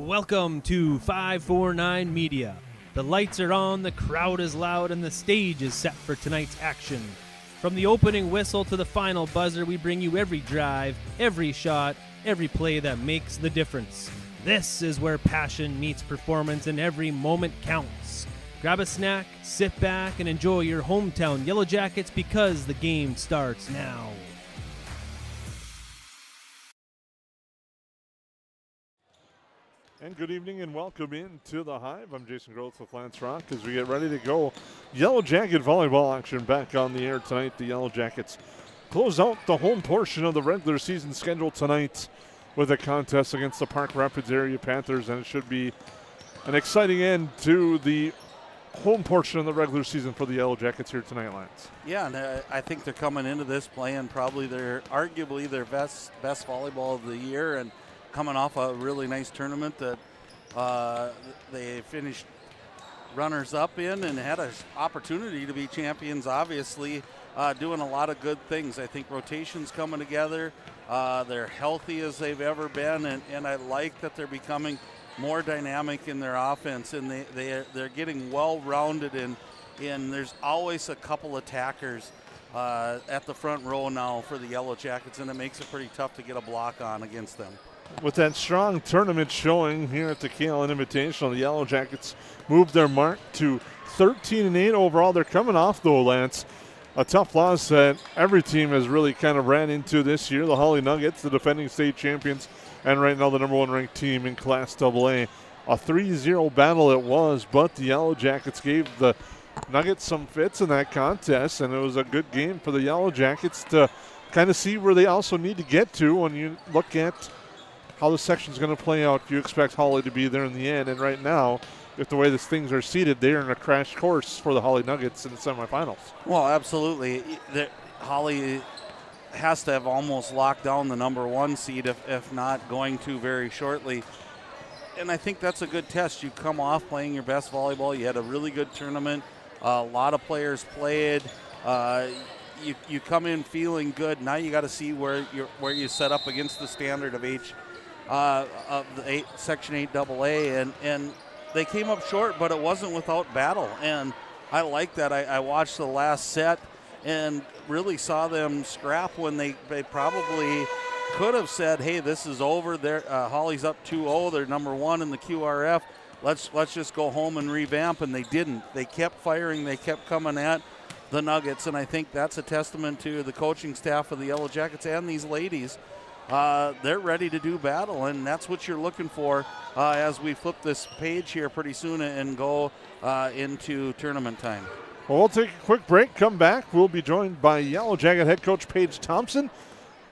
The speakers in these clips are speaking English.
Welcome to 549 Media. The lights are on, the crowd is loud, and the stage is set for tonight's action. From the opening whistle to the final buzzer, we bring you every drive, every shot, every play that makes the difference. This is where passion meets performance and every moment counts. Grab a snack, sit back, and enjoy your hometown Yellowjackets because the game starts now. And good evening and welcome into the Hive. I'm Jason Groth with Lance Rock as we get ready to go. Yellow Jacket volleyball action back on the air tonight. The Yellow Jackets close out the home portion of the regular season schedule tonight with a contest against the Park Rapids Area Panthers, and it should be an exciting end to the home portion of the regular season for the Yellow Jackets here tonight, Lance. Yeah, and I think they're coming into this playing probably arguably their best volleyball of the year, and coming off a really nice tournament that they finished runners-up in and had an opportunity to be champions, obviously, doing a lot of good things. I think rotation's coming together. They're healthy as they've ever been, and I like that they're becoming more dynamic in their offense, and they're getting well-rounded, and there's always a couple attackers at the front row now for the Yellow Jackets, and it makes it pretty tough to get a block on against them. With that strong tournament showing here at the KLN Invitational, the Yellow Jackets moved their mark to 13-8 overall. They're coming off, though, Lance, a tough loss that every team has really kind of ran into this year. The Holly Nuggets, the defending state champions, and right now the number one ranked team in Class AA. A 3-0 battle it was, but the Yellow Jackets gave the Nuggets some fits in that contest, and it was a good game for the Yellow Jackets to kind of see where they also need to get to when you look at how the section's going to play out. You expect Holly to be there in the end, and right now, if the way these things are seated, they're in a crash course for the Holly Nuggets in the semifinals. Well, absolutely. Holly has to have almost locked down the number one seed, if not going to very shortly. And I think that's a good test. You come off playing your best volleyball. You had a really good tournament. A lot of players played. You come in feeling good. Now you got to see where you set up against the standard of Section 8 AA, and they came up short, but it wasn't without battle, and I like that. I watched the last set and really saw them scrap when they probably could have said, hey, this is over. Holly's up 2-0. They're number one in the QRF. Let's just go home and revamp, and they didn't. They kept firing. They kept coming at the Nuggets, and I think that's a testament to the coaching staff of the Yellow Jackets and these ladies. They're ready to do battle, and that's what you're looking for as we flip this page here pretty soon and go into tournament time. Well, we'll take a quick break, come back. We'll be joined by Yellow Jacket head coach Paige Thompson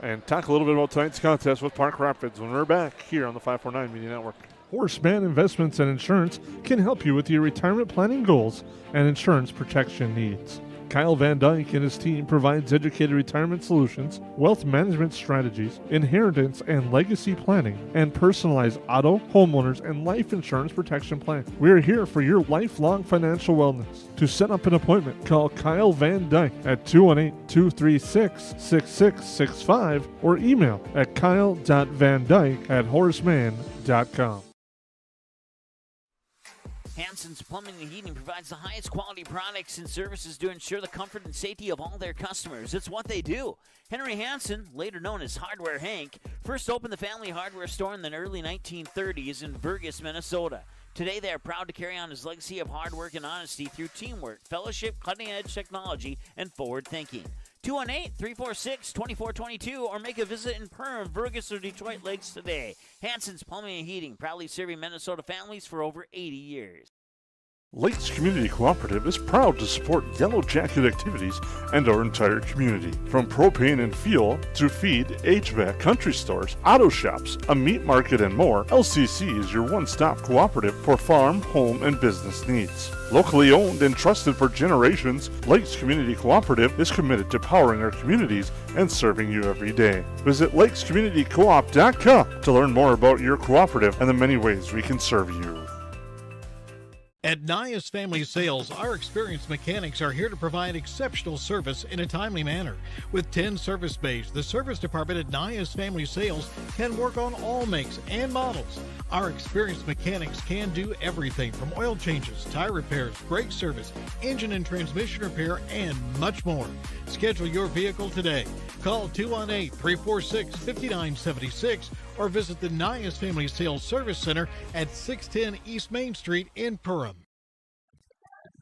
and talk a little bit about tonight's contest with Park Rapids when we're back here on the 549 Media Network. Horseman Investments and Insurance can help you with your retirement planning goals and insurance protection needs. Kyle Van Dyke and his team provides educated retirement solutions, wealth management strategies, inheritance and legacy planning, and personalized auto, homeowners, and life insurance protection plan. We are here for your lifelong financial wellness. To set up an appointment, call Kyle Van Dyke at 218-236-6665 or email at kyle.vandyke@horseman.com. Hansen's Plumbing and Heating provides the highest quality products and services to ensure the comfort and safety of all their customers. It's what they do. Henry Hansen, later known as Hardware Hank, first opened the family hardware store in the early 1930s in Burgess, Minnesota. Today, they are proud to carry on his legacy of hard work and honesty through teamwork, fellowship, cutting-edge technology, and forward thinking. 218-346-2422 or make a visit in Perham, Burgess, or Detroit Lakes today. Hansen's Plumbing and Heating, proudly serving Minnesota families for over 80 years. Lakes Community Cooperative is proud to support Yellow Jacket activities and our entire community. From propane and fuel to feed, HVAC, country stores, auto shops, a meat market, and more, LCC is your one-stop cooperative for farm, home, and business needs. Locally owned and trusted for generations, Lakes Community Cooperative is committed to powering our communities and serving you every day. Visit lakescommunitycoop.com to learn more about your cooperative and the many ways we can serve you. At Nias Family Sales, our experienced mechanics are here to provide exceptional service in a timely manner. With 10 service bays, the service department at Nias Family Sales can work on all makes and models. Our experienced mechanics can do everything from oil changes, tire repairs, brake service, engine and transmission repair, and much more. Schedule your vehicle today. Call 218-346-5976 or visit the Nias Family Sales Service Center at 610 East Main Street in Perham.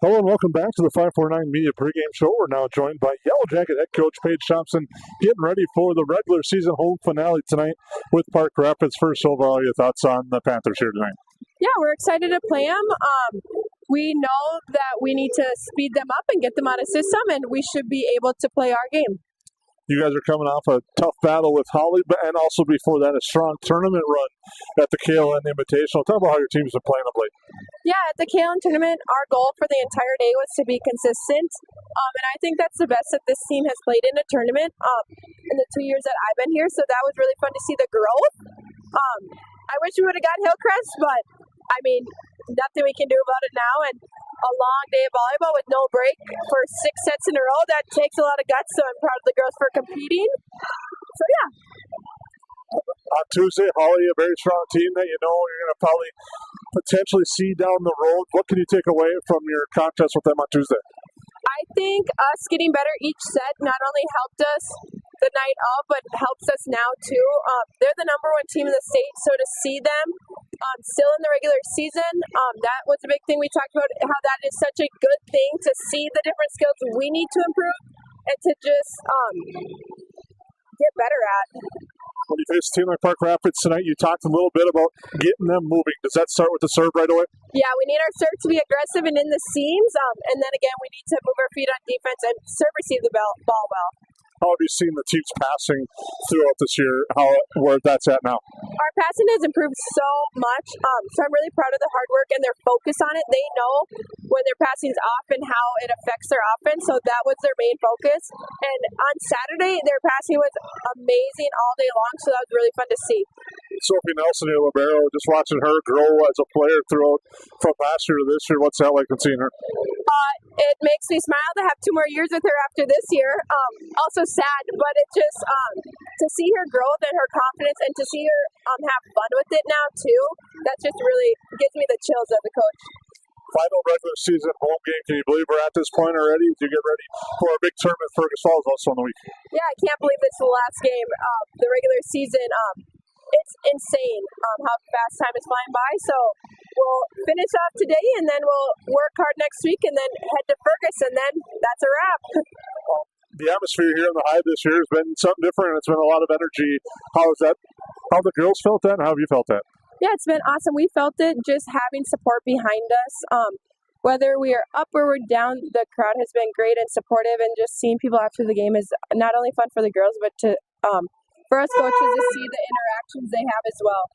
Hello and welcome back to the 549 Media Pregame Show. We're now joined by Yellowjacket head coach Paige Thompson, getting ready for the regular season home finale tonight with Park Rapids. First, overall, your thoughts on the Panthers here tonight? Yeah, we're excited to play them. We know that we need to speed them up and get them out of system, and we should be able to play our game. You guys are coming off a tough battle with Holly, and also before that, a strong tournament run at the KLN Invitational. Talk about how your team's been playing of late. Yeah, at the KLN tournament, our goal for the entire day was to be consistent, and I think that's the best that this team has played in a tournament in the 2 years that I've been here, so that was really fun to see the growth. I wish we would have got Hillcrest, but, I mean, nothing we can do about it now, and a long day of volleyball with no break for 6 sets in a row, that takes a lot of guts, so I'm proud of the girls for competing. So, yeah. On Tuesday, Holly, a very strong team that you know you're going to probably potentially see down the road. What can you take away from your contest with them on Tuesday? I think us getting better each set not only helped us the night of, but helps us now too. They're the number one team in the state, so to see them still in the regular season, that was a big thing we talked about, how that is such a good thing to see the different skills we need to improve and to just get better at. When you face a team like Park Rapids tonight, you talked a little bit about getting them moving. Does that start with the serve right away? Yeah, we need our serve to be aggressive and in the seams, and then again, we need to move our feet on defense and serve receive the ball well. How have you seen the team's passing throughout this year, where that's at now? Our passing has improved so much, so I'm really proud of the hard work and their focus on it. They know when their passing is off and how it affects their offense, so that was their main focus. And on Saturday, their passing was amazing all day long, so that was really fun to see. Sophie Nelson here, libero, just watching her grow as a player throughout from last year to this year. What's that like in seeing her? It makes me smile to have 2 more years with her after this year. Also sad, but it just to see her growth and her confidence and to see her have fun with it now too, that just really gives me the chills as a coach. Final regular season home game. Can you believe we're at this point already? Do you get ready for a big tournament? Fergus Falls also on the week. Yeah, I can't believe it's the last game of the regular season. It's insane how fast time is flying by. So we'll finish off today, and then we'll work hard next week, and then head to Fergus, and then that's a wrap. The atmosphere here in the Hive this year has been something different. It's been a lot of energy. How is that? How the girls felt that, and how have you felt that? Yeah, it's been awesome. We felt it just having support behind us. Whether we are up or we're down, the crowd has been great and supportive, and just seeing people after the game is not only fun for the girls, but to for us coaches to see the interactions they have as well.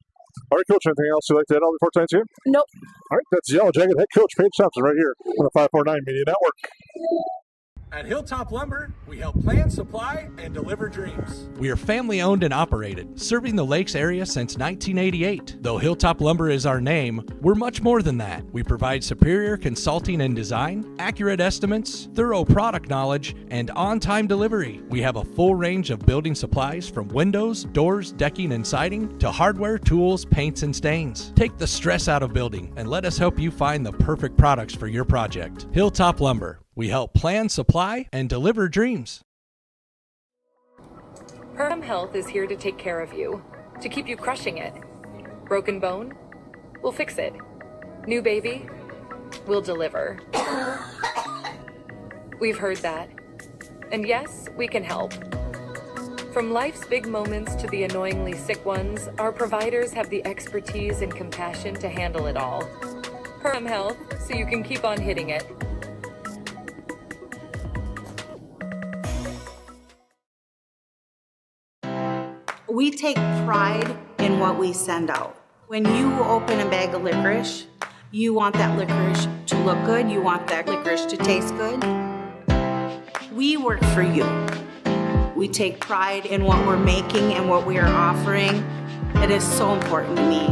All right, Coach, anything else you'd like to add on before tonight's game? Nope. All right, that's Yellowjacket head coach Paige Thompson right here on the 549 Media Network. At Hilltop Lumber, we help plan, supply, and deliver dreams. We are family owned and operated, serving the Lakes area since 1988. Though Hilltop Lumber is our name, we're much more than that. We provide superior consulting and design, accurate estimates, thorough product knowledge, and on-time delivery. We have a full range of building supplies from windows, doors, decking, and siding to hardware, tools, paints, and stains. Take the stress out of building and let us help you find the perfect products for your project. Hilltop Lumber. We help plan, supply, and deliver dreams. Perham Health is here to take care of you, to keep you crushing it. Broken bone? We'll fix it. New baby? We'll deliver. We've heard that. And yes, we can help. From life's big moments to the annoyingly sick ones, our providers have the expertise and compassion to handle it all. Perham Health, so you can keep on hitting it. We take pride in what we send out. When you open a bag of licorice, you want that licorice to look good, you want that licorice to taste good. We work for you. We take pride in what we're making and what we are offering. It is so important to me.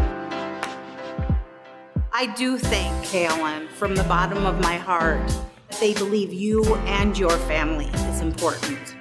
I do thank KLN from the bottom of my heart. They believe you and your family is important.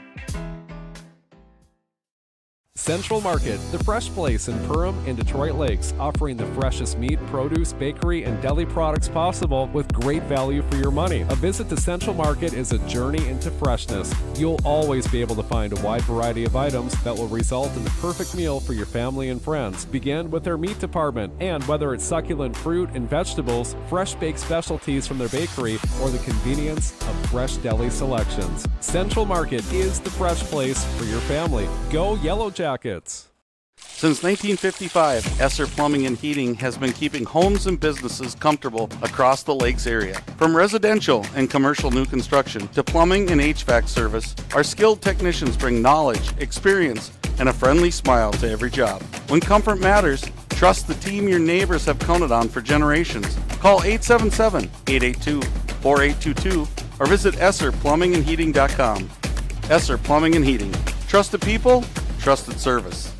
Central Market, the fresh place in Perham and Detroit Lakes, offering the freshest meat, produce, bakery, and deli products possible with great value for your money. A visit to Central Market is a journey into freshness. You'll always be able to find a wide variety of items that will result in the perfect meal for your family and friends. Begin with their meat department, and whether it's succulent fruit and vegetables, fresh baked specialties from their bakery, or the convenience of fresh deli selections, Central Market is the fresh place for your family. Go Yellowjackets! Since 1955, Esser Plumbing and Heating has been keeping homes and businesses comfortable across the Lakes area. From residential and commercial new construction to plumbing and HVAC service, our skilled technicians bring knowledge, experience, and a friendly smile to every job. When comfort matters, trust the team your neighbors have counted on for generations. Call 877-882-4822 or visit EsserPlumbingandHeating.com. Esser Plumbing and Heating. Trusted people, trusted service.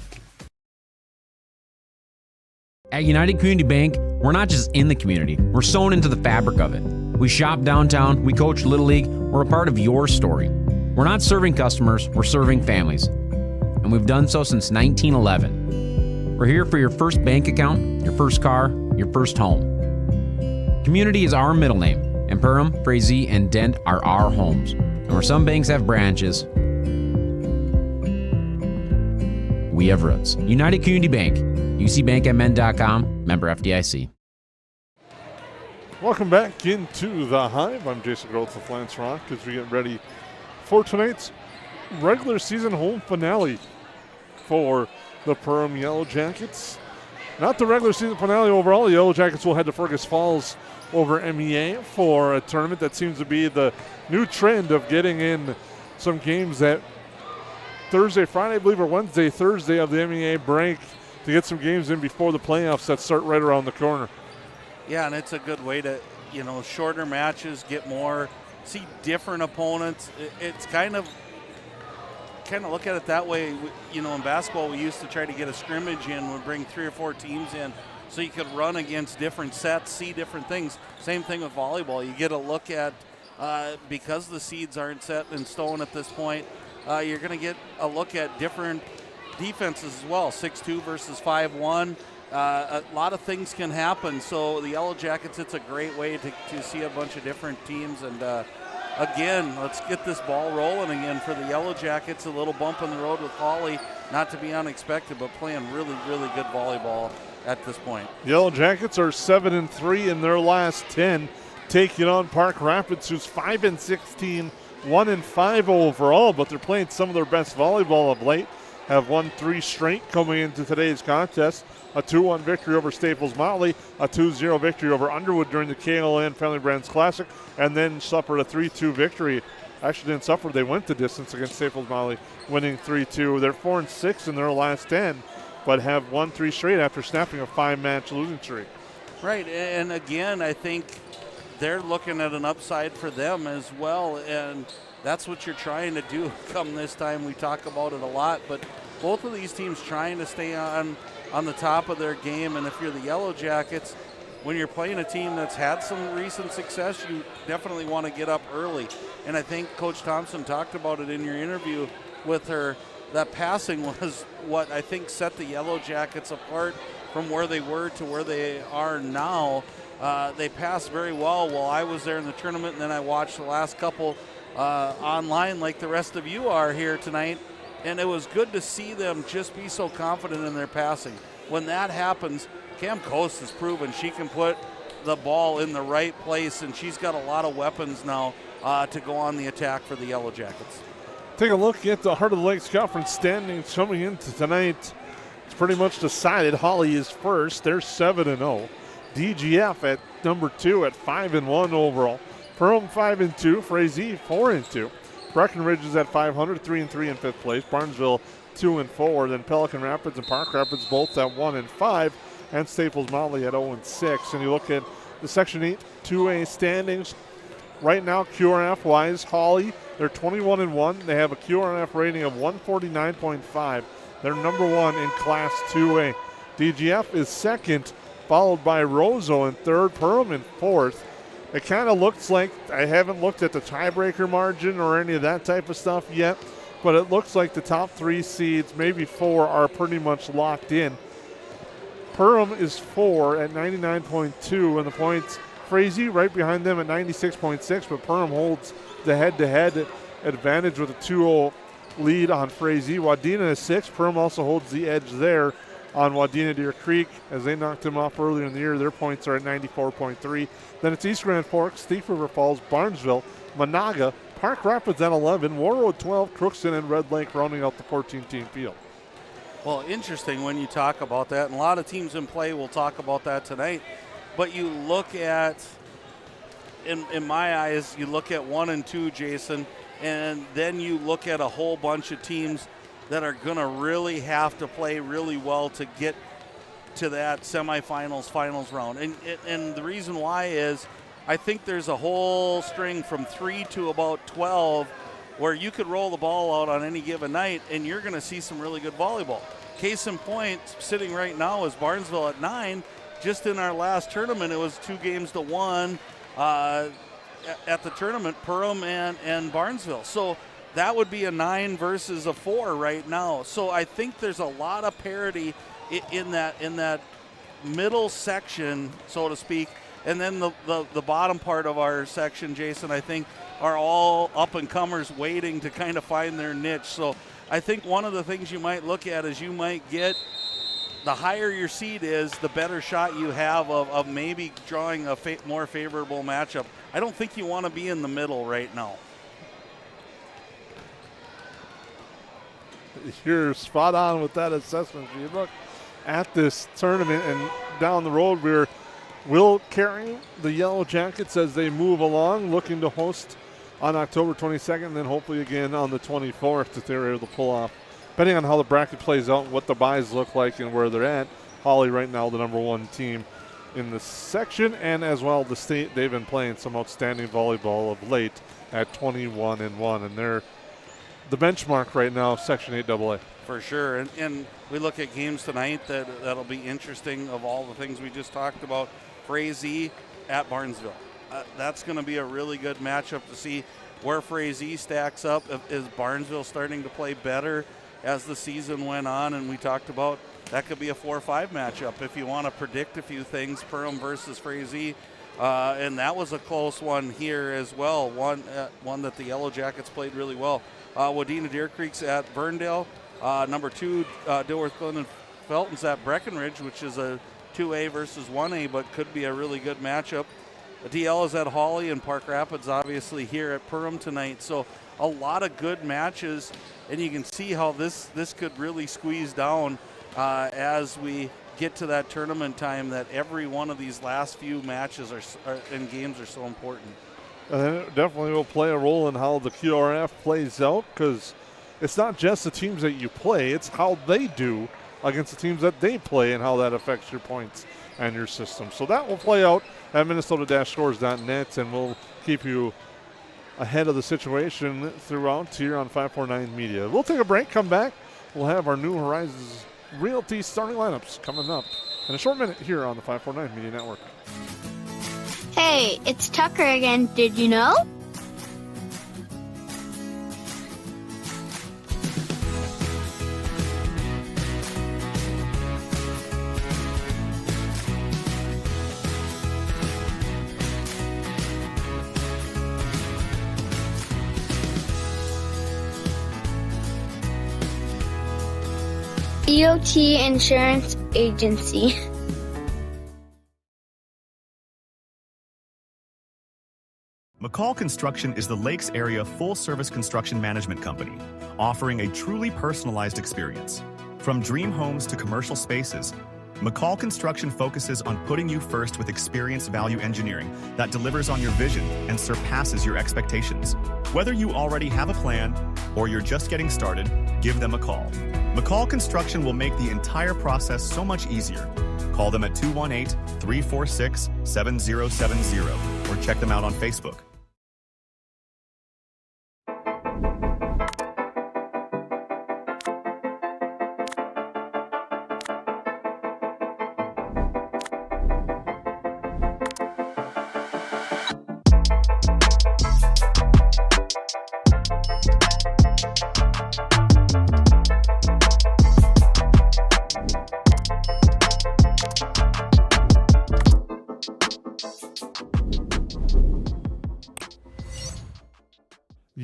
At United Community Bank, we're not just in the community, we're sewn into the fabric of it. We shop downtown, we coach Little League, we're a part of your story. We're not serving customers, we're serving families. And we've done so since 1911. We're here for your first bank account, your first car, your first home. Community is our middle name, and Perham, Frazee, and Dent are our homes. And where some banks have branches, we have roots. United Community Bank, ucbankmn.com, member FDIC. Welcome back into the Hive. I'm Jason Groth with Lance Rock as we get ready for tonight's regular season home finale for the Perham Yellowjackets. Not the regular season finale overall. The Yellowjackets will head to Fergus Falls over MEA for a tournament that seems to be the new trend of getting in some games that Thursday, Friday, I believe, or Wednesday, Thursday of the MEA break to get some games in before the playoffs that start right around the corner. Yeah, and it's a good way to, shorter matches, get more, see different opponents. It's kind of look at it that way. In basketball, we used to try to get a scrimmage in, we'd bring 3 or 4 teams in so you could run against different sets, see different things. Same thing with volleyball. You get a look at, because the seeds aren't set in stone at this point, you're going to get a look at different defenses as well, 6-2 versus 5-1. A lot of things can happen. So the Yellowjackets, it's a great way to see a bunch of different teams. And again, let's get this ball rolling again for the Yellowjackets. A little bump in the road with Holly, not to be unexpected, but playing really, really good volleyball at this point. Yellowjackets are 7-3 in their last 10, taking on Park Rapids, who's 5-16. 1-5 overall, but they're playing some of their best volleyball of late. Have won 3 straight coming into today's contest. A 2-1 victory over Staples Motley, a 2-0 victory over Underwood during the KLN Family Brands Classic, and then suffered a 3-2 victory. Actually didn't suffer, they went the distance against Staples Motley, winning 3-2. They're 4-6 in their last 10, but have won 3 straight after snapping a 5-match losing streak. Right, and again, I think they're looking at an upside for them as well, and that's what you're trying to do come this time. We talk about it a lot, but both of these teams trying to stay on the top of their game, and if you're the Yellowjackets, when you're playing a team that's had some recent success, you definitely want to get up early. And I think Coach Thompson talked about it in your interview with her. That passing was what I think set the Yellowjackets apart from where they were to where they are now. They passed very well while I was there in the tournament, and then I watched the last couple online like the rest of you are here tonight, and it was good to see them just be so confident in their passing. When that happens, Cam Coast has proven she can put the ball in the right place, and she's got a lot of weapons now to go on the attack for the Yellowjackets. Take a look at the Heart of the Lakes Conference standings coming into tonight. It's pretty much decided. Holly is first. They're 7-0. DGF at number 2 at 5-1 overall. Perham 5-2. Frazee 4-2. Breckenridge is at 500, 3-3 in 5th place. Barnesville 2-4. Then Pelican Rapids and Park Rapids both at 1-5. And Staples Motley at 0-6. And you look at the Section 8 2A standings. Right now, QRF-wise, Holly, they're 21-1. They have a QRF rating of 149.5. They're number 1 in Class 2A. DGF is second followed by Roseau in third, Perham in fourth. It kind of looks like, I haven't looked at the tiebreaker margin or any of that type of stuff yet, but it looks like the top 3 seeds, maybe 4, are pretty much locked in. Perham is 4 at 99.2 in the points. Frazee right behind them at 96.6, but Perham holds the head-to-head advantage with a 2-0 lead on Frazee. Wadena is 6. Perham also holds the edge there on Wadena Deer Creek as they knocked him off earlier in the year. Their points are at 94.3. Then it's East Grand Forks, Thief River Falls, Barnesville, Monaga, Park Rapids at 11, Warroad 12, Crookston, and Red Lake rounding out the 14-team field. Well, interesting when you talk about that, and a lot of teams in play will talk about that tonight. But you look at, in my eyes, you look at 1 and 2, Jason, and then you look at a whole bunch of teams that are going to really have to play really well to get to that semifinals, finals round. And the reason why is I think there's a whole string from 3 to about 12 where you could roll the ball out on any given night and you're going to see some really good volleyball. Case in point, sitting right now is Barnesville at 9. Just in our last tournament, it was 2-1 at the tournament, Perham and Barnesville. So that would be a 9 versus a 4 right now. So I think there's a lot of parity in that middle section, so to speak. And then the bottom part of our section, Jason, I think are all up-and-comers waiting to kind of find their niche. So I think one of the things you might look at is you might get – the higher your seed is, the better shot you have of maybe drawing a more favorable matchup. I don't think you want to be in the middle right now. You're spot on with that assessment. If you look at this tournament and down the road, we'll carry the Yellowjackets as they move along, looking to host on October 22nd, and then hopefully again on the 24th if they're able to pull off. Depending on how the bracket plays out, what the buys look like, and where they're at, Holly right now the number 1 team in the section, and as well the state. They've been playing some outstanding volleyball of late at 21-1, and they're the benchmark right now, Section 8 AA. For sure, and we look at games tonight that'll be interesting. Of all the things we just talked about, Frazee at Barnesville. That's going to be a really good matchup to see where Frazee stacks up. Is Barnesville starting to play better as the season went on? And we talked about that could be a 4-5 matchup if you want to predict a few things. Perham versus Frazee, and that was a close one here as well. One that the Yellowjackets played really well. Wadena Deer Creek's at Verndale. Number 2, Dilworth Glen and Felton's at Breckenridge, which is a 2A versus 1A, but could be a really good matchup. The DL is at Hawley, and Park Rapids obviously here at Perham tonight. So a lot of good matches, and you can see how this could really squeeze down as we get to that tournament time, that every one of these last few matches and games are so important. And it definitely will play a role in how the QRF plays out, because it's not just the teams that you play, it's how they do against the teams that they play and how that affects your points and your system. So that will play out at Minnesota-scores.net, and we'll keep you ahead of the situation throughout here on 549 Media. We'll take a break, come back. We'll have our New Horizons Realty starting lineups coming up in a short minute here on the 549 Media Network. Hey, it's Tucker again. Did you know? EOT Insurance Agency. McCall Construction is the Lakes Area full-service construction management company, offering a truly personalized experience. From dream homes to commercial spaces, McCall Construction focuses on putting you first with experienced value engineering that delivers on your vision and surpasses your expectations. Whether you already have a plan or you're just getting started, give them a call. McCall Construction will make the entire process so much easier. Call them at 218-346-7070 or check them out on Facebook.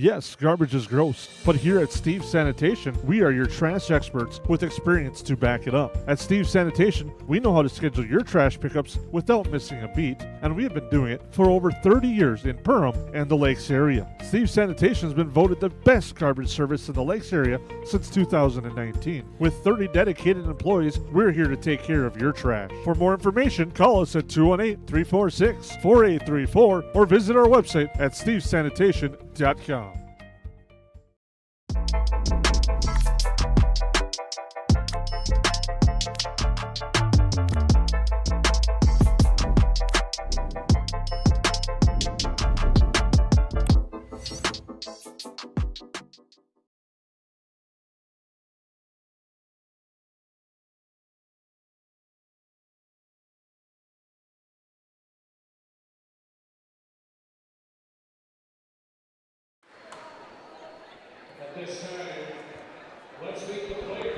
Yes, garbage is gross, but here at Steve's Sanitation, we are your trash experts with experience to back it up. At Steve's Sanitation, we know how to schedule your trash pickups without missing a beat, and we have been doing it for over 30 years in Perham and the Lakes area. Steve's Sanitation has been voted the best garbage service in the Lakes area since 2019. With 30 dedicated employees, we're here to take care of your trash. For more information, call us at 218-346-4834 or visit our website at stevesanitation.com.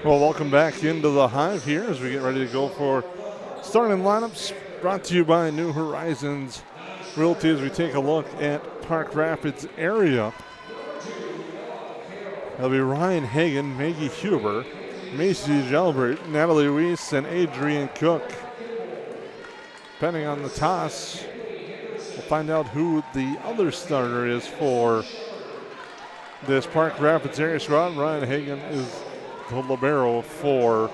Well, welcome back into the Hive here as we get ready to go for starting lineups brought to you by New Horizons Realty as we take a look at Park Rapids area. That'll be Ryan Hagan, Maggie Huber, Macy Gelbert, Natalie Weiss, and Adrian Cook. Depending on the toss, we'll find out who the other starter is for this Park Rapids area squad. Ryan Hagan is the libero for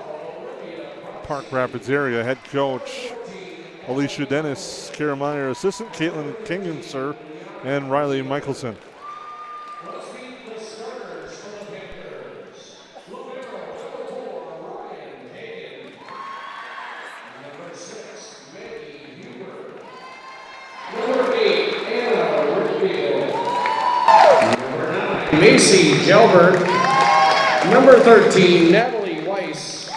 Park Rapids area. Head coach Alicia Dennis, Kara Meyer, assistant Caitlin Kingenser, and Riley Michelson. Macy Gelbert, number 13, Natalie Weiss,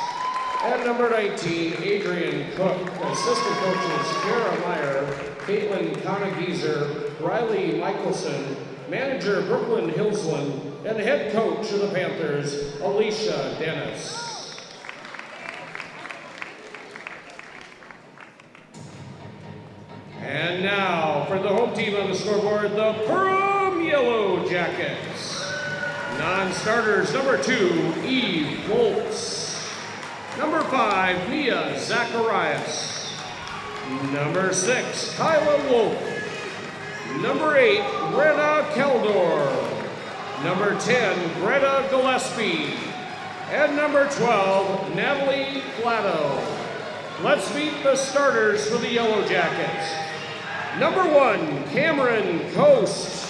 and number 19, Adrian Cook. Assistant coaches, Kara Meyer, Caitlin Conagizer, Riley Michelson, manager Brooklyn Hilsland, and head coach of the Panthers, Alicia Dennis. And now for the home team on the scoreboard, the Perham Yellowjackets. Non-starters, number 2, Eve Volz. Number 5, Mia Zacharias. Number 6, Kyla Wolf. Number 8, Brenna Keldor. Number 10, Greta Gillespie. And number 12, Natalie Flatto. Let's meet the starters for the Yellowjackets. Number 1, Cameron Coast.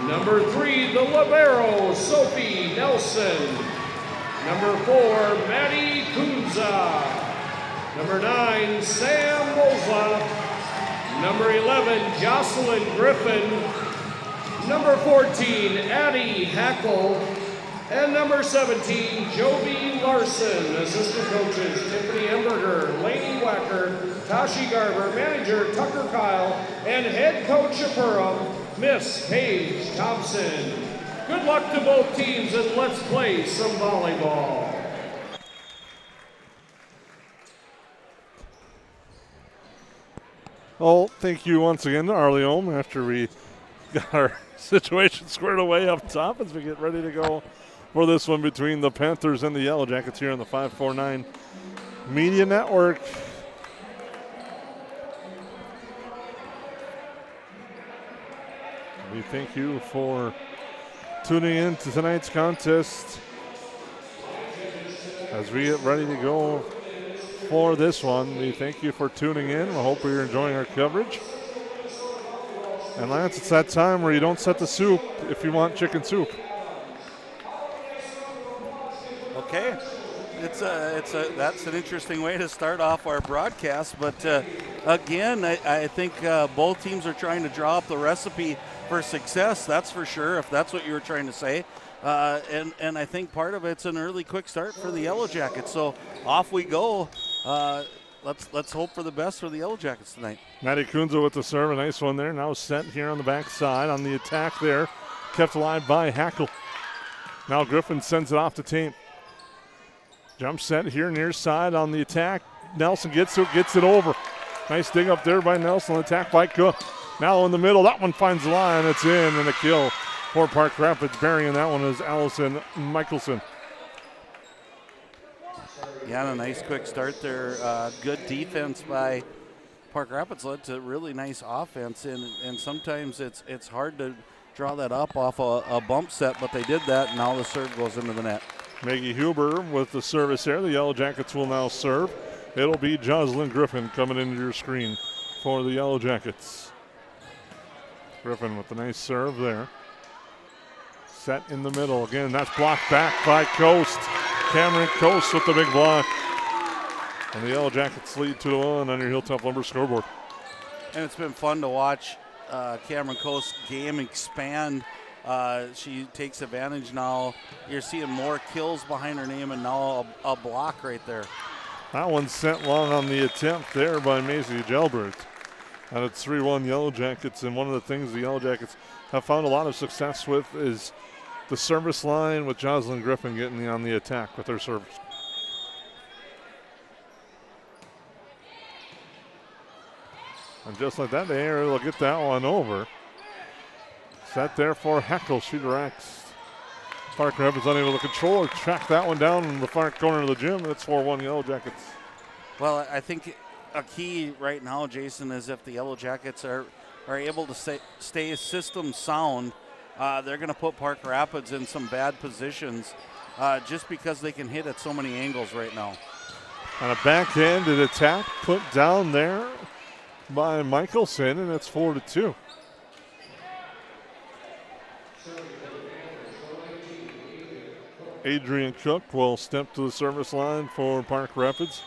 Number 3, the libero, Sophie Nelson. Number 4, Maddie Kunza. Number 9, Sam Moza. Number 11, Jocelyn Griffin. Number 14, Addie Hackle. And number 17, Joby Larson. Assistant coaches, Tiffany Emberger, Lainey Wacker, Tashi Garber, manager Tucker Kyle, and head coach of Perham, Miss Paige Thompson. Good luck to both teams and let's play some volleyball. Well, thank you once again to Arleome after we got our situation squared away up top as we get ready to go for this one between the Panthers and the Yellowjackets here on the 549 Media Network. We thank you for tuning in to tonight's contest as we get ready to go for this one. We thank you for tuning in. I hope you're enjoying our coverage. And Lance, it's that time where you don't set the soup if you want chicken soup. Okay, that's an interesting way to start off our broadcast. But again, I think both teams are trying to draw up the recipe for success. That's for sure, if that's what you were trying to say. And I think part of it's an early quick start for the Yellowjackets. So off we go. Let's hope for the best for the Yellowjackets tonight. Maddie Kunza with the serve, a nice one there. Now sent here on the backside on the attack there, kept alive by Hackle. Now Griffin sends it off to Tate. Jump set here near side on the attack. Nelson gets it over. Nice dig up there by Nelson. Attack by Cook. Now in the middle, that one finds the line. It's in and a kill for Park Rapids. Burying that one is Allison Michelson. Yeah, and a nice quick start there. Good defense by Park Rapids led to really nice offense, and sometimes it's hard to draw that up off a bump set, but they did that, and now the serve goes into the net. Maggie Huber with the service there. The Yellow Jackets will now serve. It'll be Jocelyn Griffin coming into your screen for the Yellow Jackets. Griffin with the nice serve there. Set in the middle. Again, that's blocked back by Coast. Cameron Coast with the big block. And the Yellow Jackets lead 2-1 on your Hilltop Lumber scoreboard. And it's been fun to watch Cameron Coast's game expand. She takes advantage now. You're seeing more kills behind her name, and now a block right there. That one sent long on the attempt there by Maisie Gelbert. And it's 3-1 Yellow Jackets. And one of the things the Yellow Jackets have found a lot of success with is the service line with Jocelyn Griffin getting on the attack with her service. And just like that, they're able to get that one over. Set there for Heckel. She directs. Park Rapids unable to control or track that one down in the far corner of the gym. It's 4-1 Yellow Jackets. Well, I think a key right now, Jason, is if the Yellow Jackets are able to stay system sound, they're going to put Park Rapids in some bad positions just because they can hit at so many angles right now. On a backhanded attack put down there by Michelson, and it's 4-2. Adrian Cook will step to the service line for Park Rapids.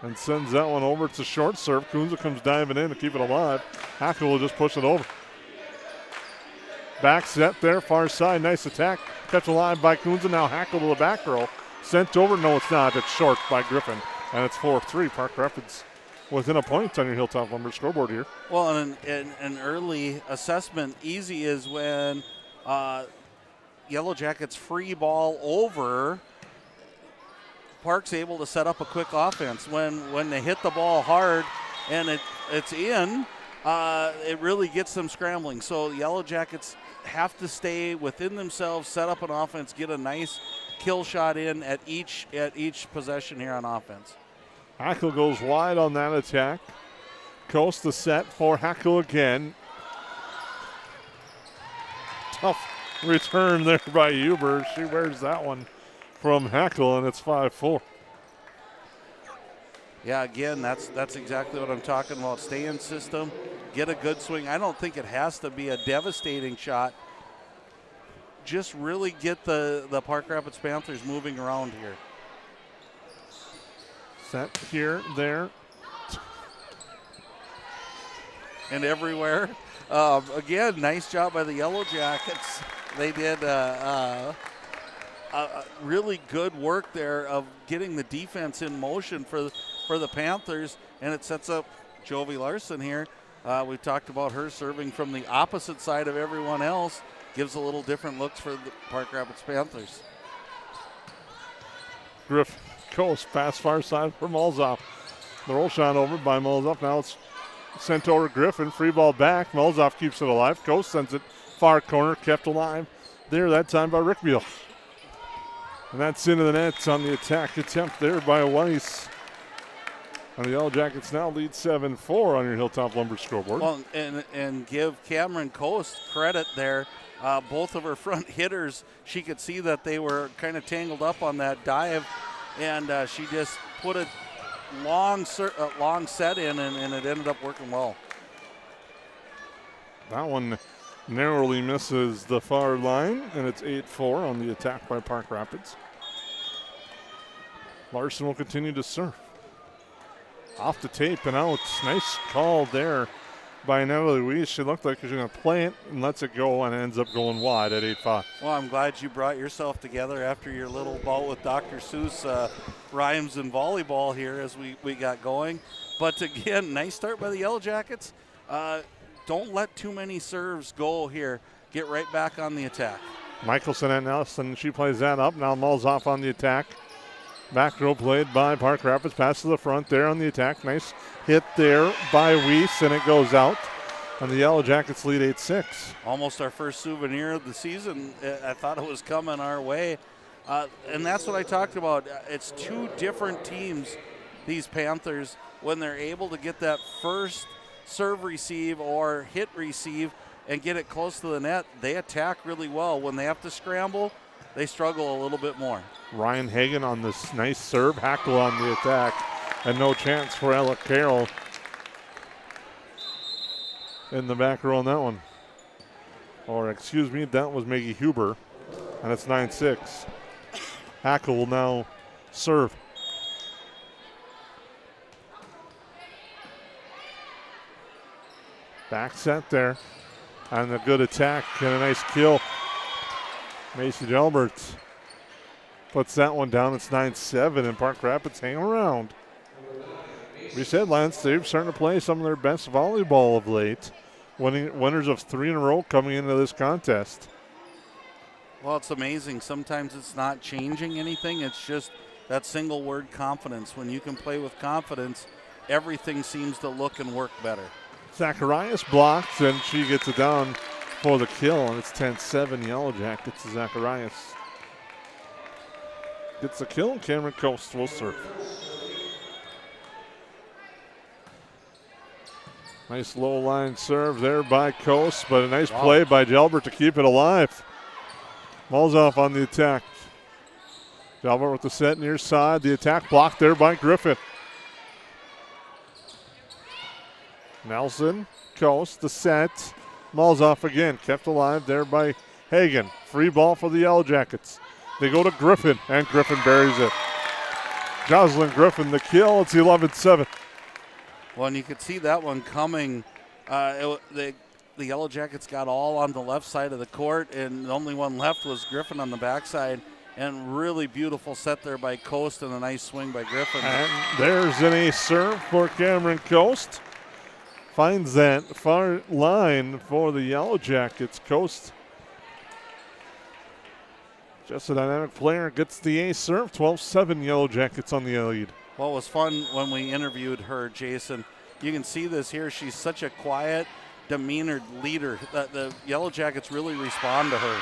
And sends that one over. It's a short serve. Kunza comes diving in to keep it alive. Hackel will just push it over. Back set there, far side. Nice attack. Kept alive by Kunza. Now Hackel to the back row. Sent over. No, it's not. It's short by Griffin. And it's 4-3. Park Rapids within a point on your Hilltop Lumber scoreboard here. Well, an early assessment, easy is when Yellow Jackets free ball over, Park's able to set up a quick offense. When they hit the ball hard and it's in, it really gets them scrambling. So the Yellow Jackets have to stay within themselves, set up an offense, get a nice kill shot in at each possession here on offense. Hackel goes wide on that attack. Coast the set for Hackel again. Tough return there by Huber. She wears that one from Hackel, and it's 5-4. Yeah, again, that's exactly what I'm talking about. Stay in system, get a good swing. I don't think it has to be a devastating shot. Just really get the Park Rapids Panthers moving around here. Set here, there. And everywhere. Again, nice job by the Yellow Jackets. They did really good work there of getting the defense in motion for the Panthers, and it sets up Jovi Larson here. We talked about her serving from the opposite side of everyone else. Gives a little different looks for the Park Rapids Panthers. Griff Coast pass far side for Mulzoff. The roll shot over by Mulzoff. Now it's sent over Griffin. Free ball back. Mulzoff keeps it alive. Coast sends it far corner. Kept alive there that time by Rickbeal. And that's into the net on the attack attempt there by Weiss. And the Yellow Jackets now lead 7-4 on your Hilltop Lumber scoreboard. Well, and give Cameron Coast credit there. Both of her front hitters, she could see that they were kind of tangled up on that dive, and she just put a long set in, and it ended up working well. That one narrowly misses the far line, and it's 8-4 on the attack by Park Rapids. Larson will continue to serve. Off the tape and out. Nice call there by Natalie Weiss. She looked like she was going to play it and lets it go and ends up going wide at 8-5. Well, I'm glad you brought yourself together after your little bout with Dr. Seuss rhymes and volleyball here as we got going. But again, nice start by the Yellow Jackets. Don't let too many serves go here. Get right back on the attack. Michelson and Nelson, she plays that up. Now Mulzoff on the attack. Back row played by Park Rapids. Pass to the front there on the attack. Nice hit there by Weiss, and it goes out. And the Yellow Jackets lead 8-6. Almost our first souvenir of the season. I thought it was coming our way. And that's what I talked about. It's two different teams, these Panthers, when they're able to get that first serve receive or hit receive and get it close to the net, they attack really well. When they have to scramble, they struggle a little bit more. Ryan Hagan on this nice serve. Hackle on the attack. And no chance for Ella Carroll in the back row on that one. Or, excuse me, that was Maggie Huber. And it's 9-6. Hackle will now serve. Back set there. And a good attack and a nice kill. Macy Delbert puts that one down. It's 9-7, and Park Rapids hang around. We said, Lance, they're starting to play some of their best volleyball of late. Winners of 3 in a row coming into this contest. Well, it's amazing. Sometimes it's not changing anything. It's just that single word, confidence. When you can play with confidence, everything seems to look and work better. Zacharias blocks, and she gets it down for the kill, and it's 10-7 Yellow Jackets to Zacharias. Gets the kill, and Cameron Coast will serve. Nice low line serve there by Coast, but a nice play by Delbert to keep it alive. Malzoff on the attack. Delbert with the set near side. The attack blocked there by Griffin. Nelson, Coast, the set. Malzoff again, kept alive there by Hagan. Free ball for the Yellow Jackets. They go to Griffin, and Griffin buries it. Jocelyn Griffin, the kill. It's 11-7. Well, and you could see that one coming. The Yellow Jackets got all on the left side of the court, and the only one left was Griffin on the backside. And really beautiful set there by Coast and a nice swing by Griffin. And there's an ace serve for Cameron Coast. Finds that far line for the Yellow Jackets. Coast, just a dynamic player, gets the ace serve. 12-7 Yellow Jackets on the lead. Well, it was fun when we interviewed her, Jason. You can see this here. She's such a quiet, demeanored leader. The Yellow Jackets really respond to her.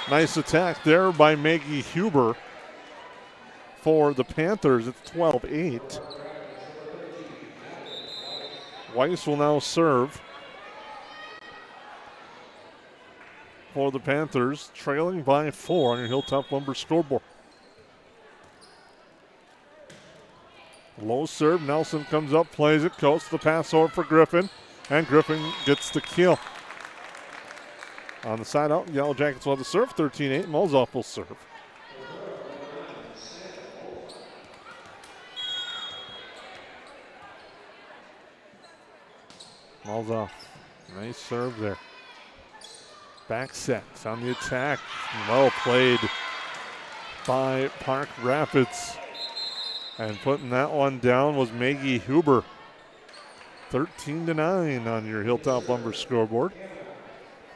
Nice attack there by Maggie Huber for the Panthers. It's 12-8. Weiss will now serve for the Panthers, trailing by 4 on your Hilltop Lumber scoreboard. Low serve, Nelson comes up, plays it, Coast the pass over for Griffin, and Griffin gets the kill. On the side out, Yellow Jackets will have to serve, 13-8, Malzoff will serve. Malzoff, nice serve there. Back set on the attack, well played by Park Rapids. And putting that one down was Maggie Huber. 13-9 on your Hilltop Lumber scoreboard.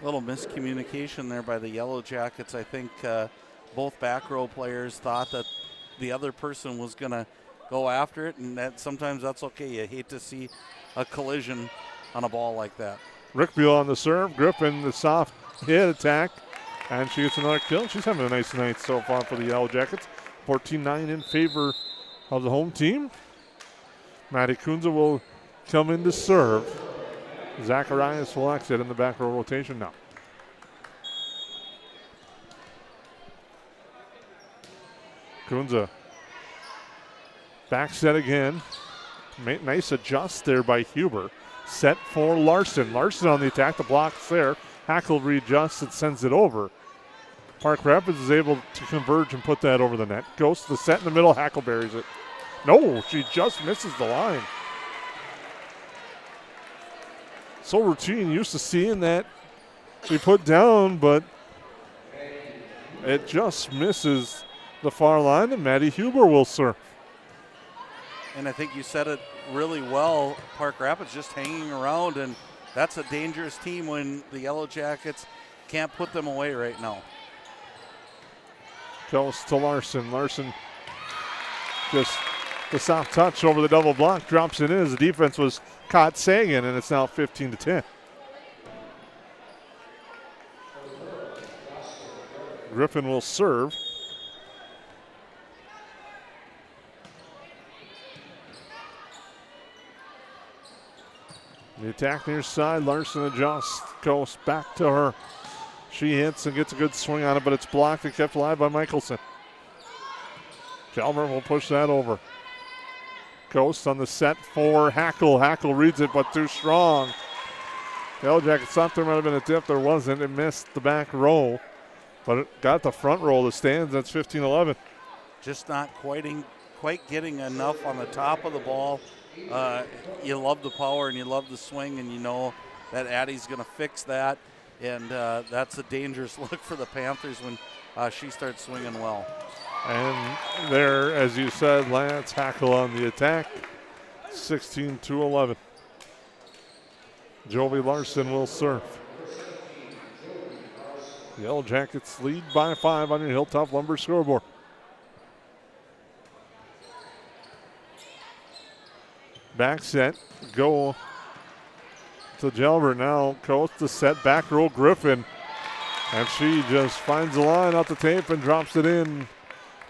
A little miscommunication there by the Yellow Jackets. I think both back row players thought that the other person was going to go after it, and that sometimes that's okay. You hate to see a collision on a ball like that. Rickbuell on the serve. Griffin, the soft hit attack, and she gets another kill. She's having a nice night so far for the Yellow Jackets. 14-9 in favor of the home team. Maddie Kunze will come in to serve. Zacharias will exit in the back row rotation now. Kunze. Back set again. Nice adjust there by Huber. Set for Larson. Larson on the attack. The block's there. Hackle readjusts and sends it over. Park Rapids is able to converge and put that over the net. Goes to the set in the middle. Hackle buries it. No, she just misses the line. So routine, used to seeing that we put down, but it just misses the far line, and Maddie Huber will serve. And I think you said it really well. Park Rapids just hanging around, and that's a dangerous team when the Yellow Jackets can't put them away right now. Goes to Larson. Larson just the soft touch over the double block, drops it in as the defense was caught sagging, and it's now 15-10. Griffin will serve. The attack near side. Larson adjusts. Goes back to her. She hits and gets a good swing on it, but it's blocked and kept alive by Michelson. Jalbert will push that over. Coast on the set for Hackle. Hackle reads it, but too strong. The Yellowjackets thought there might have been a dip. There wasn't. It missed the back row, but it got the front row of the stands. That's 15-11. Just not quite getting enough on the top of the ball. You love the power and you love the swing, and you know that Addie's going to fix that. And that's a dangerous look for the Panthers when she starts swinging well. And there, as you said, Lance Hackle on the attack, 16-11. Jovi Larson will serve. The Yellowjackets lead by 5 on your Hilltop Lumber scoreboard. Back set, go to Jalbert now. Coast to set, back row Griffin. And she just finds the line off the tape and drops it in.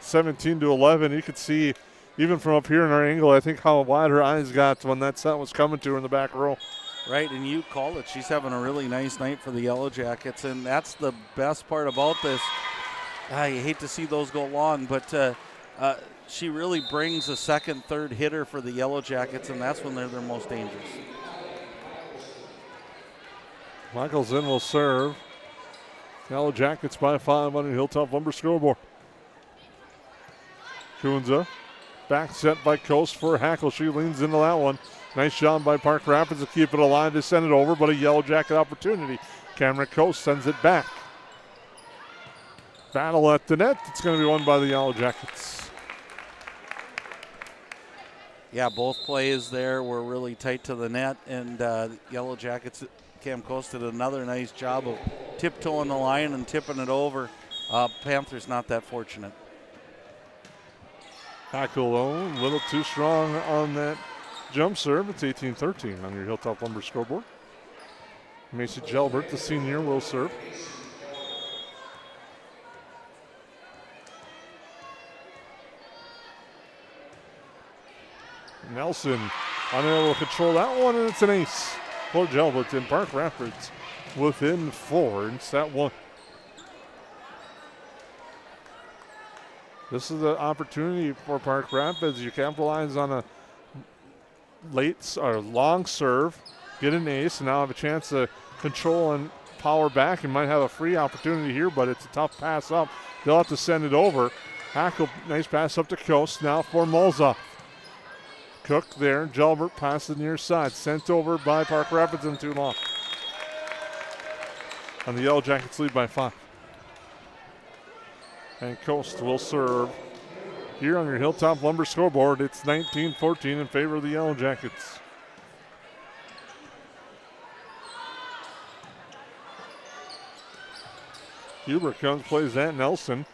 17-11. You could see, even from up here in our angle, I think how wide her eyes got when that set was coming to her in the back row. Right, and you call it. She's having a really nice night for the Yellowjackets, and that's the best part about this. I hate to see those go long, but she really brings a second, third hitter for the Yellowjackets, and that's when they're their most dangerous. Michelson will serve. Yellowjackets by 5 on your Hilltop Lumber scoreboard. Kunza, back set by Coast for Hackle. She leans into that one. Nice job by Park Rapids to keep it alive, to send it over, but a Yellowjacket opportunity. Cameron Coast sends it back. Battle at the net. It's going to be won by the Yellowjackets. Yeah, both plays there were really tight to the net, and Yellowjackets, Cam Coast did another nice job of tiptoeing the line and tipping it over. Panthers not that fortunate. Hackle, a little too strong on that jump serve. It's 18-13 on your Hilltop Lumber scoreboard. Macy Jalbert, the senior, will serve. Nelson unable to control that one, and it's an ace for Jalbert in Park Rapids within 4 in set 1. This is the opportunity for Park Rapids. You capitalize on a late or long serve, get an ace, and now have a chance to control and power back. You might have a free opportunity here, but it's a tough pass up. They'll have to send it over. Hackle, nice pass up to Coast now for Mulza. Cook there, Jalbert passes near side, sent over by Park Rapids in too long. And the Yellowjackets lead by 5. And Coast will serve. Here on your Hilltop Lumber scoreboard, it's 19-14 in favor of the Yellowjackets. Huber comes, plays that. Nelson.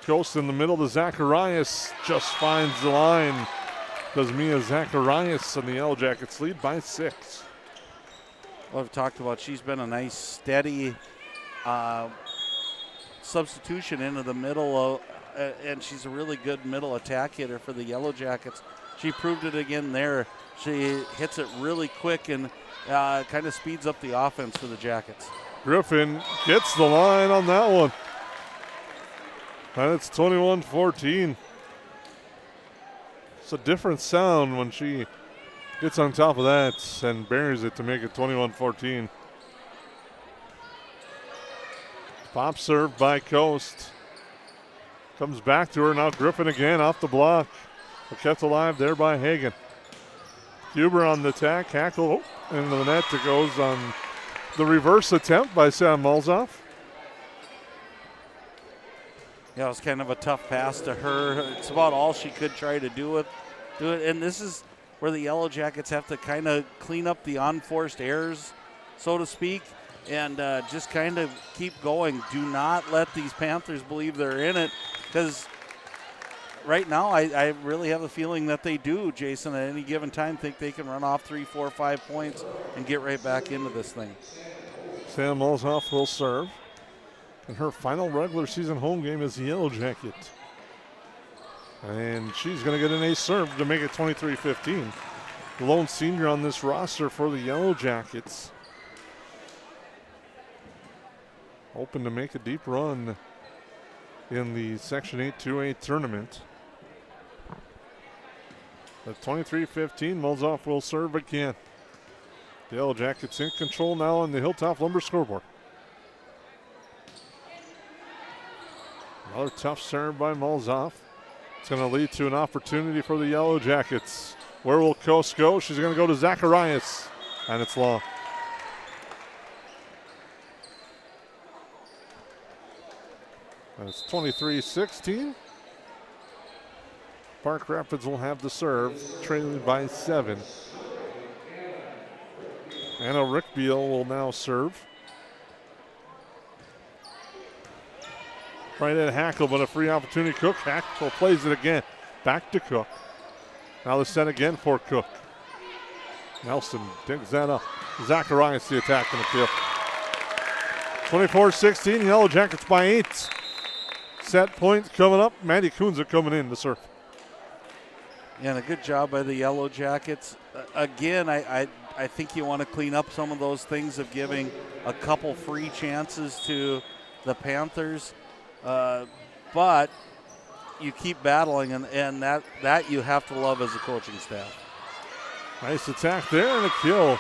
Coast in the middle to Zacharias. Just finds the line. Does Mia Zacharias, and the Yellowjackets lead by 6. Well, I've talked about she's been a nice, steady substitution into the middle, and she's a really good middle attack hitter for the Yellowjackets. She proved it again there. She hits it really quick and kind of speeds up the offense for the Jackets. Griffin gets the line on that one. And it's 21-14. It's a different sound when she gets on top of that and buries it to make it 21-14. Pop serve by Coast. Comes back to her. Now Griffin again off the block. But kept alive there by Hagan. Huber on the attack. Hackle into the net. It goes on the reverse attempt by Sam Mulzoff. Yeah, it was kind of a tough pass to her. It's about all she could try to do it. And this is where the Yellowjackets have to kind of clean up the unforced errors, so to speak, and just kind of keep going. Do not let these Panthers believe they're in it, because right now I really have a feeling that they do, Jason, at any given time think they can run off 3, 4, 5 points and get right back into this thing. Sam Mulzoff will serve. in her final regular season home game as the Yellowjacket. And she's going to get an ace serve to make it 23-15. The lone senior on this roster for the Yellowjackets. Hoping to make a deep run in the Section 8 2A tournament. At 23-15, Mulzoff will serve again. The Yellowjackets in control now on the Hilltop Lumber scoreboard. Another tough serve by Mulzoff. It's going to lead to an opportunity for the Yellowjackets. Where will Coast go? She's going to go to Zacharias, and it's long. And it's 23-16. Park Rapids will have the serve, trailing by 7. Anna Rickbeal will now serve. Right at Hackle, but a free opportunity. Cook. Hackle plays it again. Back to Cook. Now the set again for Cook. Nelson digs that up. Zacharias the attack in the field. 24-16, Yellowjackets by 8. Set point coming up. Maddie Kunza coming in to serve. And a good job by the Yellowjackets. Again, I think you want to clean up some of those things of giving a couple free chances to the Panthers. But you keep battling, and that you have to love as a coaching staff. Nice attack there and a kill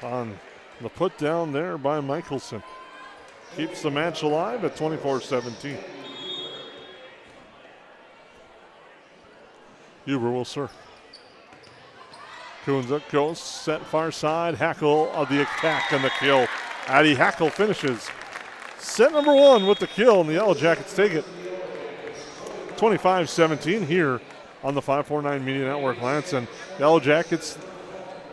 on the put down there by Michelson. Keeps the match alive at 24-17. Huber will serve. Kunza goes, set far side. Hackle of the attack and the kill. Addie Hackle finishes set number 1 with the kill, and the Yellowjackets take it. 25-17 here on the 549 Media Network, Lance. And Yellowjackets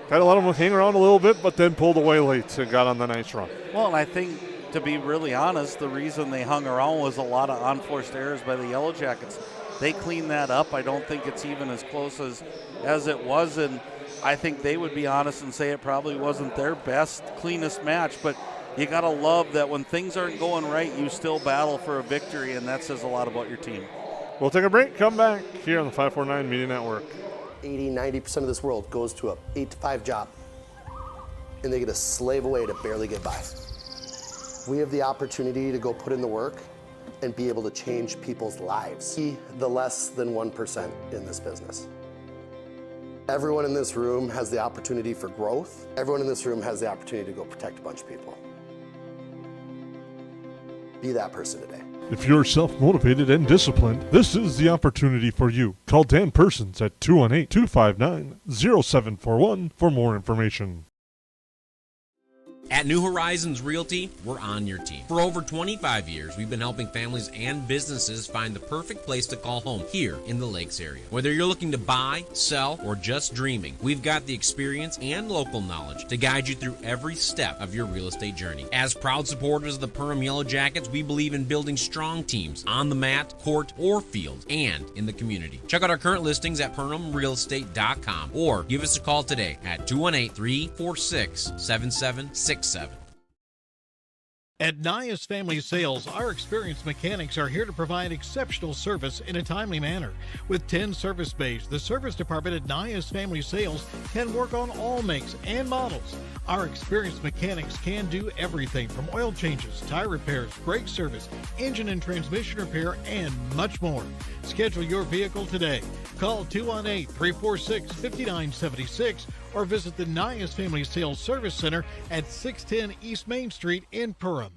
kind of let them hang around a little bit, but then pulled away late and got on the nice run. Well, and I think, to be really honest, the reason they hung around was a lot of unforced errors by the Yellowjackets. They cleaned that up. I don't think it's even as close as it was, and I think they would be honest and say it probably wasn't their best, cleanest match, but you got to love that when things aren't going right, you still battle for a victory, and that says a lot about your team. We'll take a break, come back here on the 549 Media Network. 80-90% of this world goes to a 8-to-5 job, and they get to slave away to barely get by. We have the opportunity to go put in the work and be able to change people's lives. Be the less than 1% in this business. Everyone in this room has the opportunity for growth. Everyone in this room has the opportunity to go protect a bunch of people. Be that person today. If you're self-motivated and disciplined, this is the opportunity for you. Call Dan Persons at 218-259-0741 for more information. At New Horizons Realty, we're on your team. For over 25 years, we've been helping families and businesses find the perfect place to call home here in the Lakes area. Whether you're looking to buy, sell, or just dreaming, we've got the experience and local knowledge to guide you through every step of your real estate journey. As proud supporters of the Perham Yellowjackets, we believe in building strong teams on the mat, court, or field, and in the community. Check out our current listings at PerhamRealEstate.com or give us a call today at 218-346-7767. At Nias Family Sales, our experienced mechanics are here to provide exceptional service in a timely manner. With 10 service bays, the service department at Nias Family Sales can work on all makes and models. Our experienced mechanics can do everything from oil changes, tire repairs, brake service, engine and transmission repair, and much more. Schedule your vehicle today. Call 218-346-5976 or visit the Nias Family Sales Service Center at 610 East Main Street in Perham.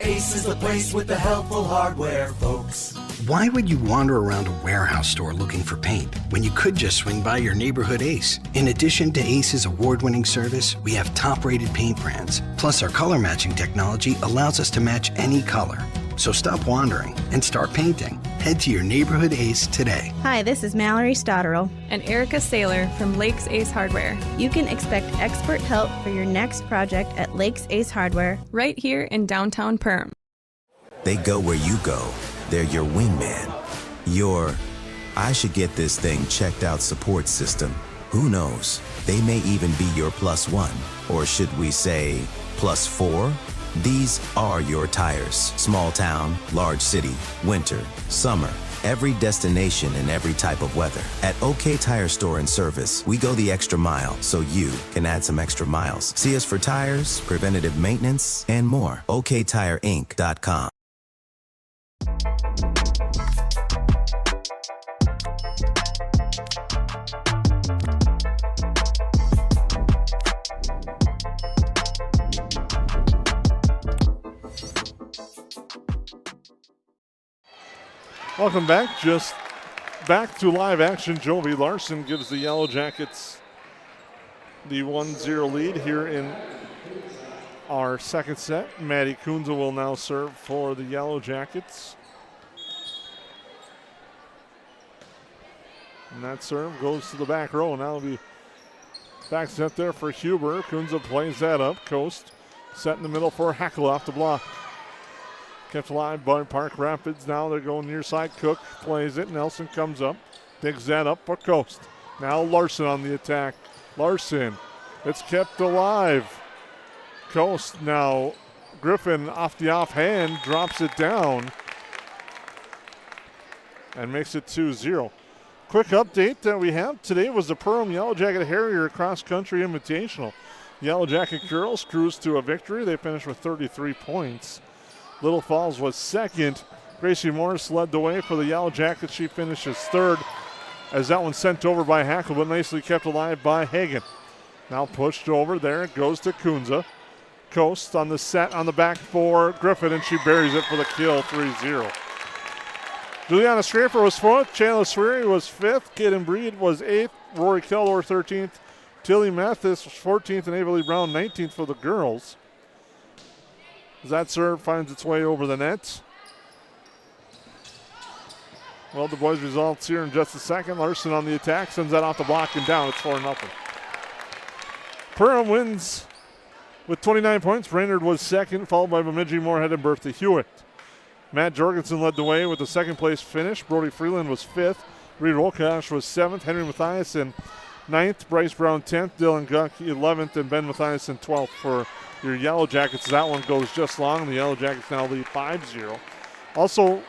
Ace is the place with the helpful hardware, folks. Why would you wander around a warehouse store looking for paint when you could just swing by your neighborhood Ace? In addition to Ace's award-winning service, we have top-rated paint brands. Plus, our color matching technology allows us to match any color. So stop wandering and start painting. Head to your neighborhood Ace today. Hi, this is Mallory Stotterell and Erica Saylor from Lakes Ace Hardware. You can expect expert help for your next project at Lakes Ace Hardware, right here in downtown Perham. They go where you go. They're your wingman. Your, I should get this thing checked out support system. Who knows? They may even be your +1, or should we say +4? These are your tires. Small town, large city, winter, summer. Every destination and every type of weather. At OK Tire Store and Service, we go the extra mile so you can add some extra miles. See us for tires, preventative maintenance, and more. OKTireInc.com. Welcome back. Just back to live action. Jovi Larson gives the Yellow Jackets the 1-0 lead here in our second set. Maddie Kunze will now serve for the Yellow Jackets. And that serve goes to the back row. Now it'll be back set there for Huber. Kunze plays that up. Coast set in the middle for Hackle off the block. Kept alive by Park Rapids. Now they're going near side. Cook plays it. Nelson comes up. Digs that up for Coast. Now Larson on the attack. Larson. It's kept alive. Coast now. Griffin off the offhand. Drops it down. And makes it 2-0. Quick update that we have today was the Perham Yellow Jacket Harrier Cross Country Invitational. Yellow Jacket girls cruised to a victory. They finished with 33 points. Little Falls was second. Gracie Morris led the way for the Yellow Jackets. She finishes third as that one sent over by Hackle, but nicely kept alive by Hagen. Now pushed over there. It goes to Kunze. Coast on the set on the back for Griffin, and she buries it for the kill, 3-0. Juliana Scraper was fourth. Chandler Sweary was fifth. Kaden Breed was eighth. Rory Keller 13th. Tilly Mathis was 14th, and Ava Lee Brown 19th for the girls. As that serve finds its way over the net. Well, the boys' results here in just a second. Larson on the attack, sends that off the block and down. It's 4-0. Perham wins with 29 points. Brainerd was second, followed by Bemidji, Moorhead, and Bertha Hewitt. Matt Jorgensen led the way with the second place finish. Brody Freeland was fifth. Reed Rolkash was seventh. Henry Mathiasen ninth. Bryce Brown 10th. Dylan Guck 11th. And Ben Mathiasen 12th for your Yellow Jackets. That one goes just long. The Yellow Jackets now lead 5-0. Also,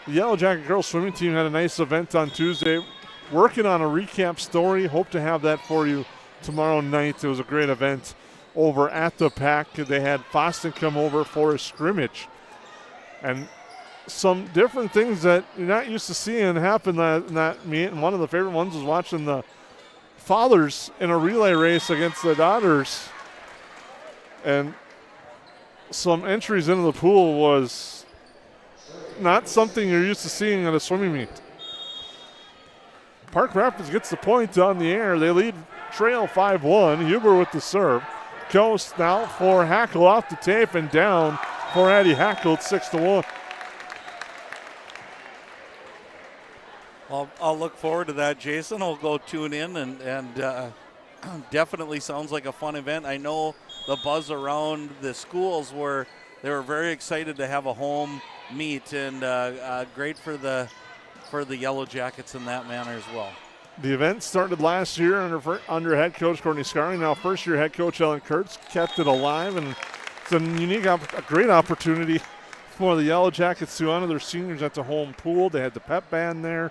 the Yellow Jacket girls swimming team had a nice event on Tuesday. Working on a recap story. Hope to have that for you tomorrow night. It was a great event over at the Pack. They had Boston come over for a scrimmage. And some different things that you're not used to seeing happen in that meet. And one of the favorite ones was watching the fathers in a relay race against the daughters. And some entries into the pool was not something you're used to seeing at a swimming meet. Park Rapids gets the point on the air. They lead trail 5-1. Huber with the serve. Coast now for Hackle off the tape and down for Addie Hackle. It's 6-1. I'll look forward to that, Jason. I'll go tune in and definitely sounds like a fun event. I know the buzz around the schools were they were very excited to have a home meet, and great for the Yellow Jackets in that manner as well. The event started last year under head coach Courtney Scarry. Now first-year head coach Ellen Kurtz kept it alive, and it's a great opportunity for the Yellow Jackets to honor their seniors at the home pool. They had the pep band there.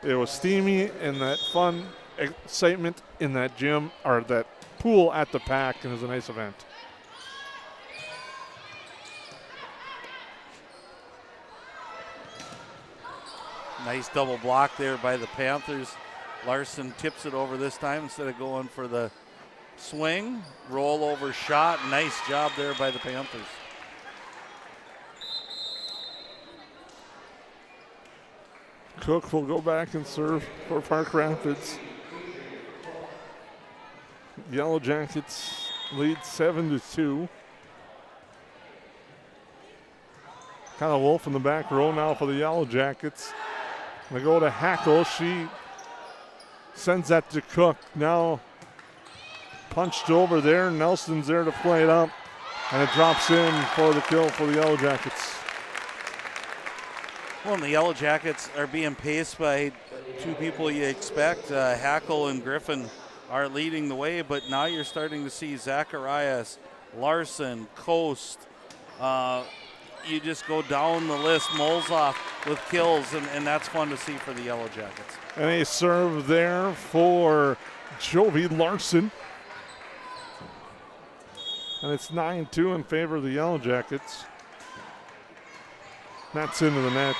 It was steamy and that fun excitement in that gym or that pool at the Pack, and it was a nice event. Nice double block there by the Panthers. Larson tips it over this time instead of going for the swing. Roll over shot. Nice job there by the Panthers. Cook will go back and serve for Park Rapids. Yellow Jackets lead 7-2. Kind of Wolf in the back row now for the Yellow Jackets. They go to Hackle. She sends that to Cook. Now punched over there. Nelson's there to play it up. And it drops in for the kill for the Yellow Jackets. Well, and the Yellow Jackets are being paced by two people you expect. Hackle and Griffin are leading the way, but now you're starting to see Zacharias, Larson, Coast, You just go down the list, Molzoff with kills, and that's fun to see for the Yellowjackets. And a serve there for Jovi Larson. And it's 9-2 in favor of the Yellowjackets. That's into the net.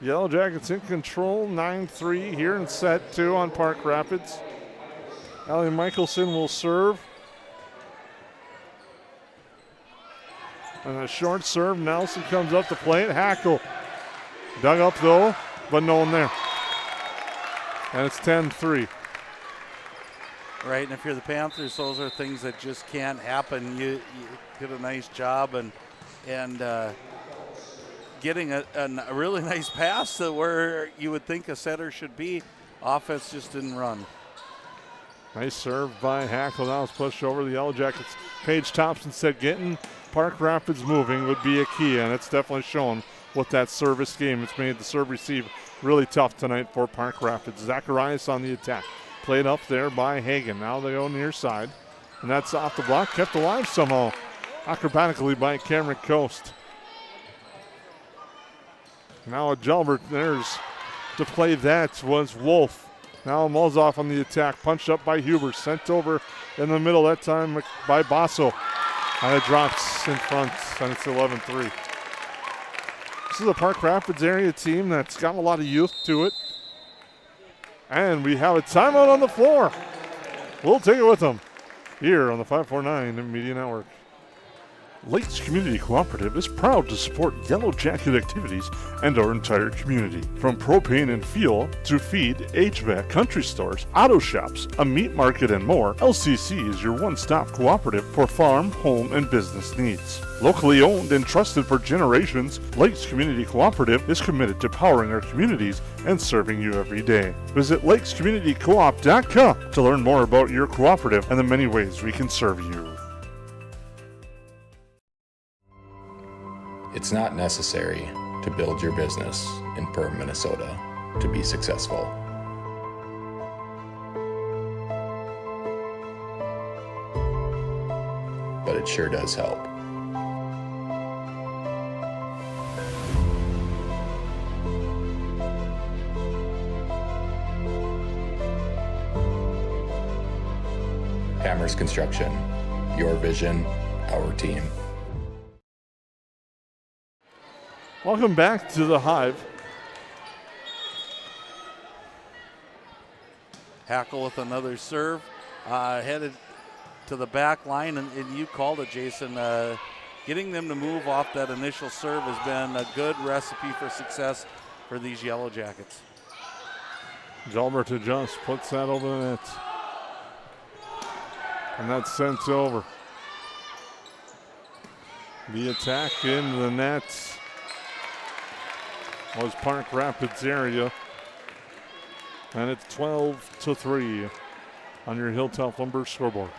Yellowjackets in control, 9-3 here in set 2 on Park Rapids. Allie Michelson will serve. And a short serve, Nelson comes up to plate. Hackle dug up though, but no one there. And it's 10-3. Right, and if you're the Panthers, those are things that just can't happen. You did a nice job and getting a really nice pass to where you would think a setter should be. Offense just didn't run. Nice serve by Hackle. Now it's pushed over the Yellowjackets. Paige Thompson said getting Park Rapids moving would be a key, and it's definitely shown with that service game. It's made the serve receive really tough tonight for Park Rapids. Zacharias on the attack. Played up there by Hagen. Now they go near side, and that's off the block. Kept alive somehow acrobatically by Cameron Coast. Now a Gelbert. There's to play that was Wolf. Now Molzoff on the attack. Punched up by Huber. Sent over in the middle that time by Basso. And it drops in front, and it's 11-3. This is a Park Rapids area team that's got a lot of youth to it. And we have a timeout on the floor. We'll take it with them here on the 549 Media Network. Lakes Community Cooperative is proud to support Yellow Jacket activities and our entire community. From propane and fuel to feed, HVAC, country stores, auto shops, a meat market, and more, LCC is your one-stop cooperative for farm, home, and business needs. Locally owned and trusted for generations, Lakes Community Cooperative is committed to powering our communities and serving you every day. Visit lakescommunitycoop.com to learn more about your cooperative and the many ways we can serve you. It's not necessary to build your business in Perham, Minnesota to be successful. But it sure does help. Hammers Construction, your vision, our team. Welcome back to the Hive. Hackle with another serve, headed to the back line, and you called it, Jason. Getting them to move off that initial serve has been a good recipe for success for these Yellowjackets. Gelbert adjusts, puts that over the net. And that's sent over. The attack in the net was Park Rapids area. And it's 12-3 on your Hilltop Lumber scoreboard.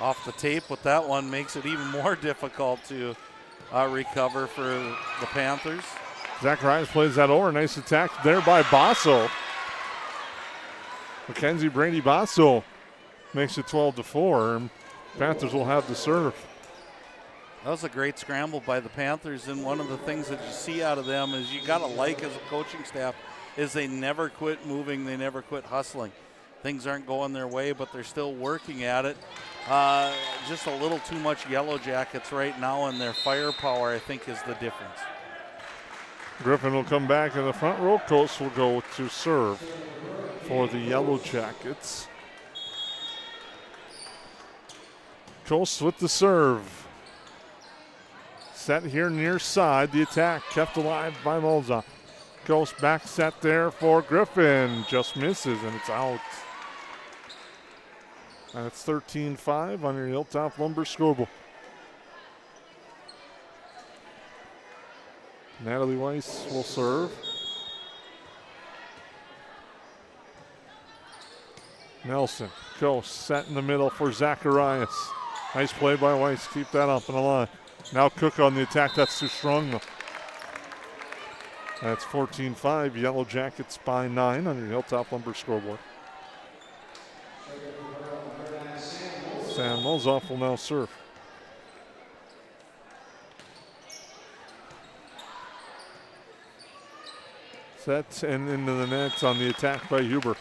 Off the tape with that one makes it even more difficult to recover for the Panthers. Zacharias plays that over. Nice attack there by Basso. Mackenzie Brady Basso makes it 12-4. Panthers will have the serve. That was a great scramble by the Panthers, and one of the things that you see out of them is you got to like as a coaching staff is they never quit moving, they never quit hustling. Things aren't going their way, but they're still working at it. Just a little too much Yellowjackets right now, and their firepower, I think, is the difference. Griffin will come back in the front row. Coast will go to serve for the Yellowjackets. Coast with the serve. Set here near side. The attack kept alive by Molza. Coast back set there for Griffin. Just misses, and it's out. And it's 13-5 on your Hilltop Lumber scoreboard. Natalie Weiss will serve. Nelson, Coast set in the middle for Zacharias. Nice play by Weiss. Keep that up and alive. Now Cook on the attack. That's too strong though. That's 14-5, Yellowjackets by 9 on your Hilltop Lumber scoreboard. Sam Mozoff will now serve. Set and into the net on the attack by Huber.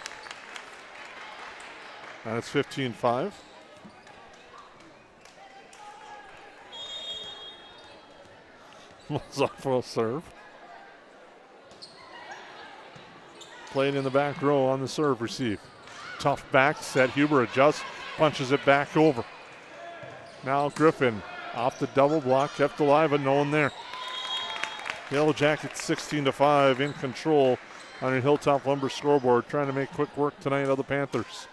And it's 15-5. Mozoff will serve. Played in the back row on the serve receive. Tough back set. Huber adjusts, punches it back over. Now Griffin off the double block, kept alive, but no one there. Yellowjackets 16-5 in control on your Hilltop Lumber scoreboard, trying to make quick work tonight of the Panthers.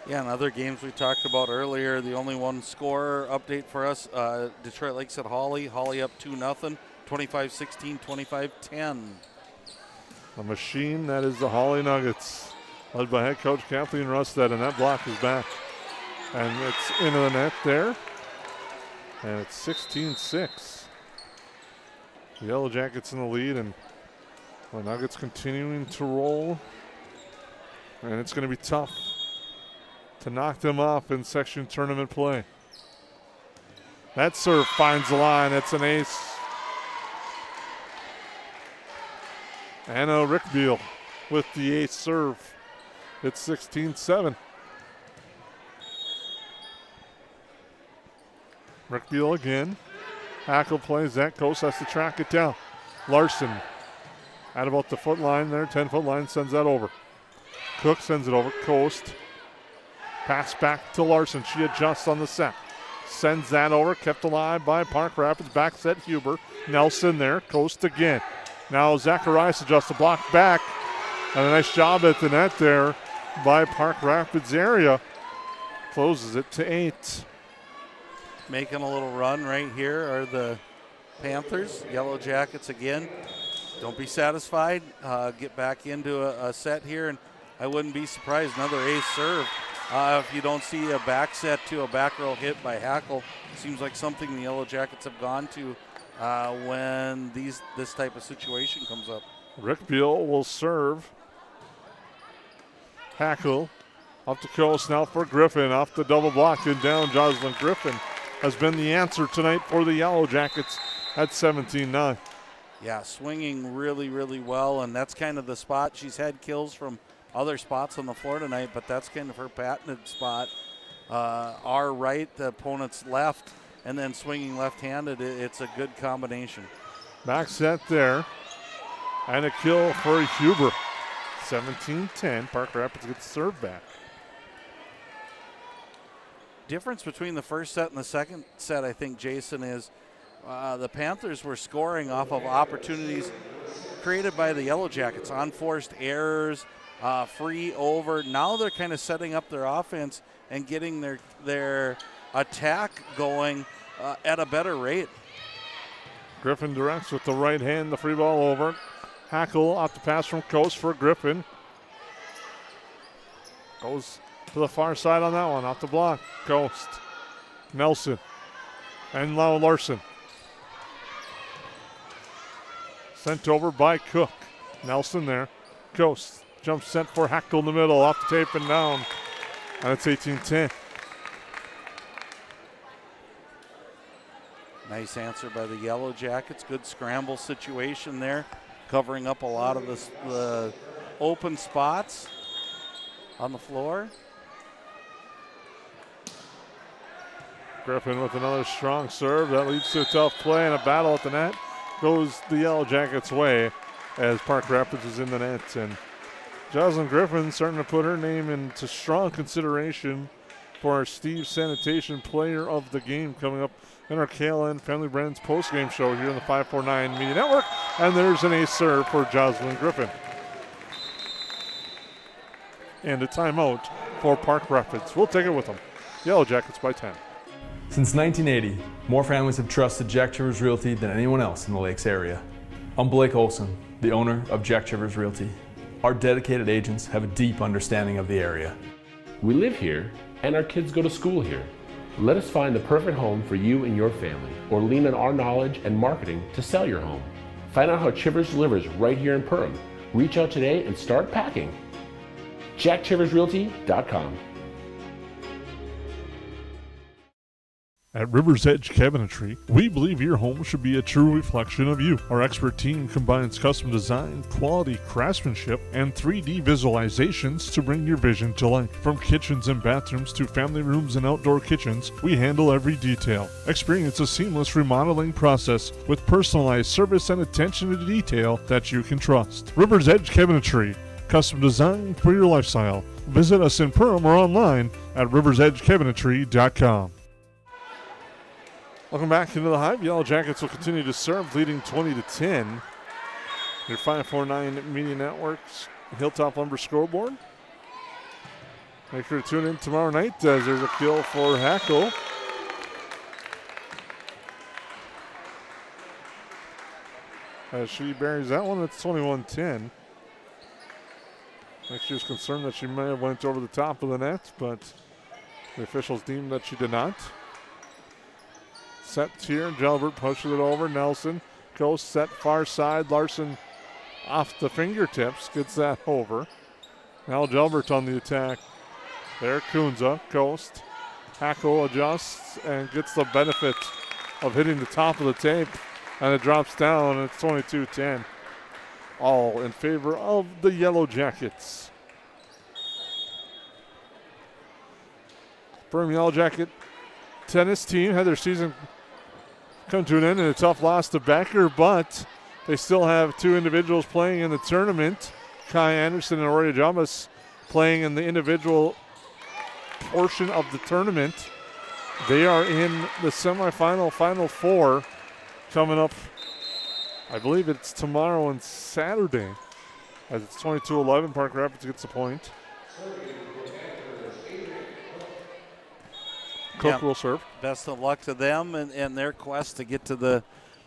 Yeah, in other games we talked about earlier, the only one score update for us, Detroit Lakes at Holly. Holly up 2-0, 25-16, 25-10. A machine that is the Holly Nuggets, led by head coach Kathleen Rustad, and that block is back. And it's into the net there. And it's 16-6. The Yellowjackets in the lead, and the Nuggets continuing to roll. And it's going to be tough to knock them off in section tournament play. That serve finds the line. It's an ace. Anna Rickbeal with the ace serve. It's 16-7. Rickbeal again. Hackle plays that. Coast has to track it down. Larson at about the foot line there. 10-foot line, sends that over. Cook sends it over. Coast. Pass back to Larson. She adjusts on the set. Sends that over. Kept alive by Park Rapids. Back set Huber. Nelson there. Coast again. Now Zacharias adjusts the block back. And a nice job at the net there by Park Rapids Area. Closes it to 8. Making a little run right here are the Panthers. Yellowjackets again. Don't be satisfied. Get back into a set here, and I wouldn't be surprised. Another ace serve. If you don't see a back set to a back row hit by Hackle, seems like something the Yellowjackets have gone to when this type of situation comes up. Rick Beal will serve. Hackle off the coast now for Griffin. Off the double block and down. Jocelyn Griffin has been the answer tonight for the Yellowjackets at 17-9. Yeah, swinging really, really well, and that's kind of the spot. She's had kills from other spots on the floor tonight, but that's kind of her patented spot. Our right, the opponent's left, and then swinging left-handed. It's a good combination. Back set there, and a kill for Huber. 17-10. Park Rapids gets the serve back. Difference between the first set and the second set, I think, Jason, is the Panthers were scoring off of opportunities created by the Yellowjackets, unforced errors, free over. Now they're kind of setting up their offense and getting their attack going at a better rate. Griffin directs with the right hand, the free ball over. Hackle off the pass from Coast for Griffin. Goes to the far side on that one, off the block. Coast. Nelson. And now Larson. Sent over by Cook. Nelson there. Coast. Jump sent for Hackle in the middle, off the tape and down. And it's 18-10. Nice answer by the Yellowjackets. Good scramble situation there, covering up a lot of the open spots on the floor. Griffin with another strong serve. That leads to a tough play and a battle at the net. Goes the Yellowjackets' way as Park Rapids is in the net. And Jocelyn Griffin starting to put her name into strong consideration for our Steve Sanitation Player of the Game coming up in our KLN Family Brands post-game show here on the 549 Media Network. And there's an ace serve for Jocelyn Griffin. And a timeout for Park Rapids. We'll take it with them. Yellowjackets by 10. Since 1980, more families have trusted Jack Chivers Realty than anyone else in the Lakes area. I'm Blake Olson, the owner of Jack Chivers Realty. Our dedicated agents have a deep understanding of the area. We live here and our kids go to school here. Let us find the perfect home for you and your family, or lean on our knowledge and marketing to sell your home. Find out how Chivers delivers right here in Perham. Reach out today and start packing. JackChiversRealty.com. At River's Edge Cabinetry, we believe your home should be a true reflection of you. Our expert team combines custom design, quality craftsmanship, and 3D visualizations to bring your vision to life. From kitchens and bathrooms to family rooms and outdoor kitchens, we handle every detail. Experience a seamless remodeling process with personalized service and attention to detail that you can trust. River's Edge Cabinetry, custom design for your lifestyle. Visit us in Perham or online at riversedgecabinetry.com. Welcome back into the Hive. Yellowjackets will continue to serve, leading 20-10. Your 549 Media Networks Hilltop Lumber scoreboard. Make sure to tune in tomorrow night as there's a kill for Hackle. As she buries that one, it's 21-10. She was concerned that she may have went over the top of the net, but the officials deemed that she did not. Set here, Gelbert pushes it over. Nelson goes set far side. Larson off the fingertips, gets that over. Now Gelbert on the attack. There, Kunza, coast. Hackle adjusts and gets the benefit of hitting the top of the tape, and it drops down, and it's 22-10. All in favor of the Yellowjackets. Perham Yellowjacket tennis team had their season come to an end in a tough loss to Becker, but they still have two individuals playing in the tournament. Kai Anderson and Aurea Jambas playing in the individual portion of the tournament. They are in the semifinal, Final Four coming up. I believe it's tomorrow and Saturday. As it's 22-11, Park Rapids gets a point. Cook will serve. Best of luck to them and their quest to get to the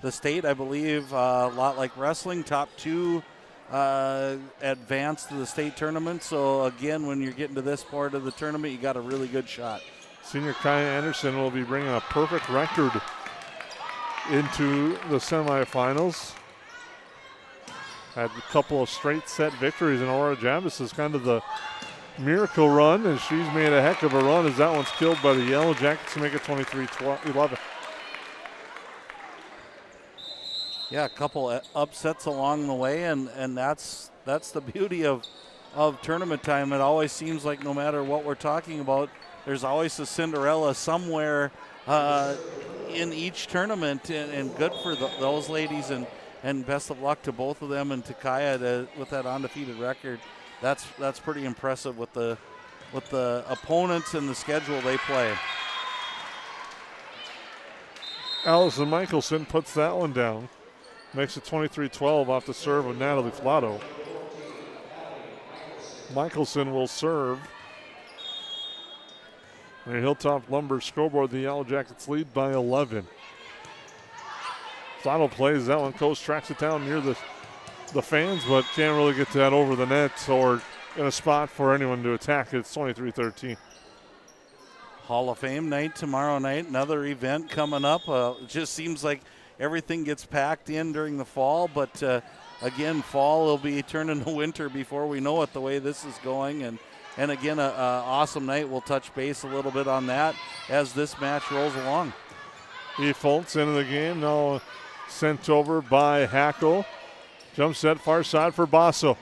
state. I believe a lot like wrestling, top two advance to the state tournament. So again, when you're getting to this part of the tournament, you got a really good shot. Senior Kai Anderson will be bringing a perfect record into the semifinals. Had a couple of straight set victories, and Aurea Jambas is kind of the miracle run, and she's made a heck of a run as that one's killed by the Yellowjackets to make it 23-11. Yeah, a couple upsets along the way, and that's the beauty of tournament time. It always seems like no matter what we're talking about, there's always a Cinderella somewhere in each tournament, and good for those ladies, and best of luck to both of them and to Kaya with that undefeated record. That's pretty impressive with the opponents and the schedule they play. Allison Michelson puts that one down. Makes it 23-12 off the serve of Natalie Flato. Michelson will serve. And the Hilltop Lumber scoreboard, the Yellowjackets lead by 11. Flato plays that one. Coast tracks it down near the fans, but can't really get that over the net or in a spot for anyone to attack it. It's 23-13. Hall of Fame night tomorrow night, another event coming up. It just seems like everything gets packed in during the fall, but again, fall will be turning to winter before we know it, the way this is going. And again, an awesome night. We'll touch base a little bit on that as this match rolls along. E. Foltz into the game, now sent over by Hackle. Jump set far side for Basso.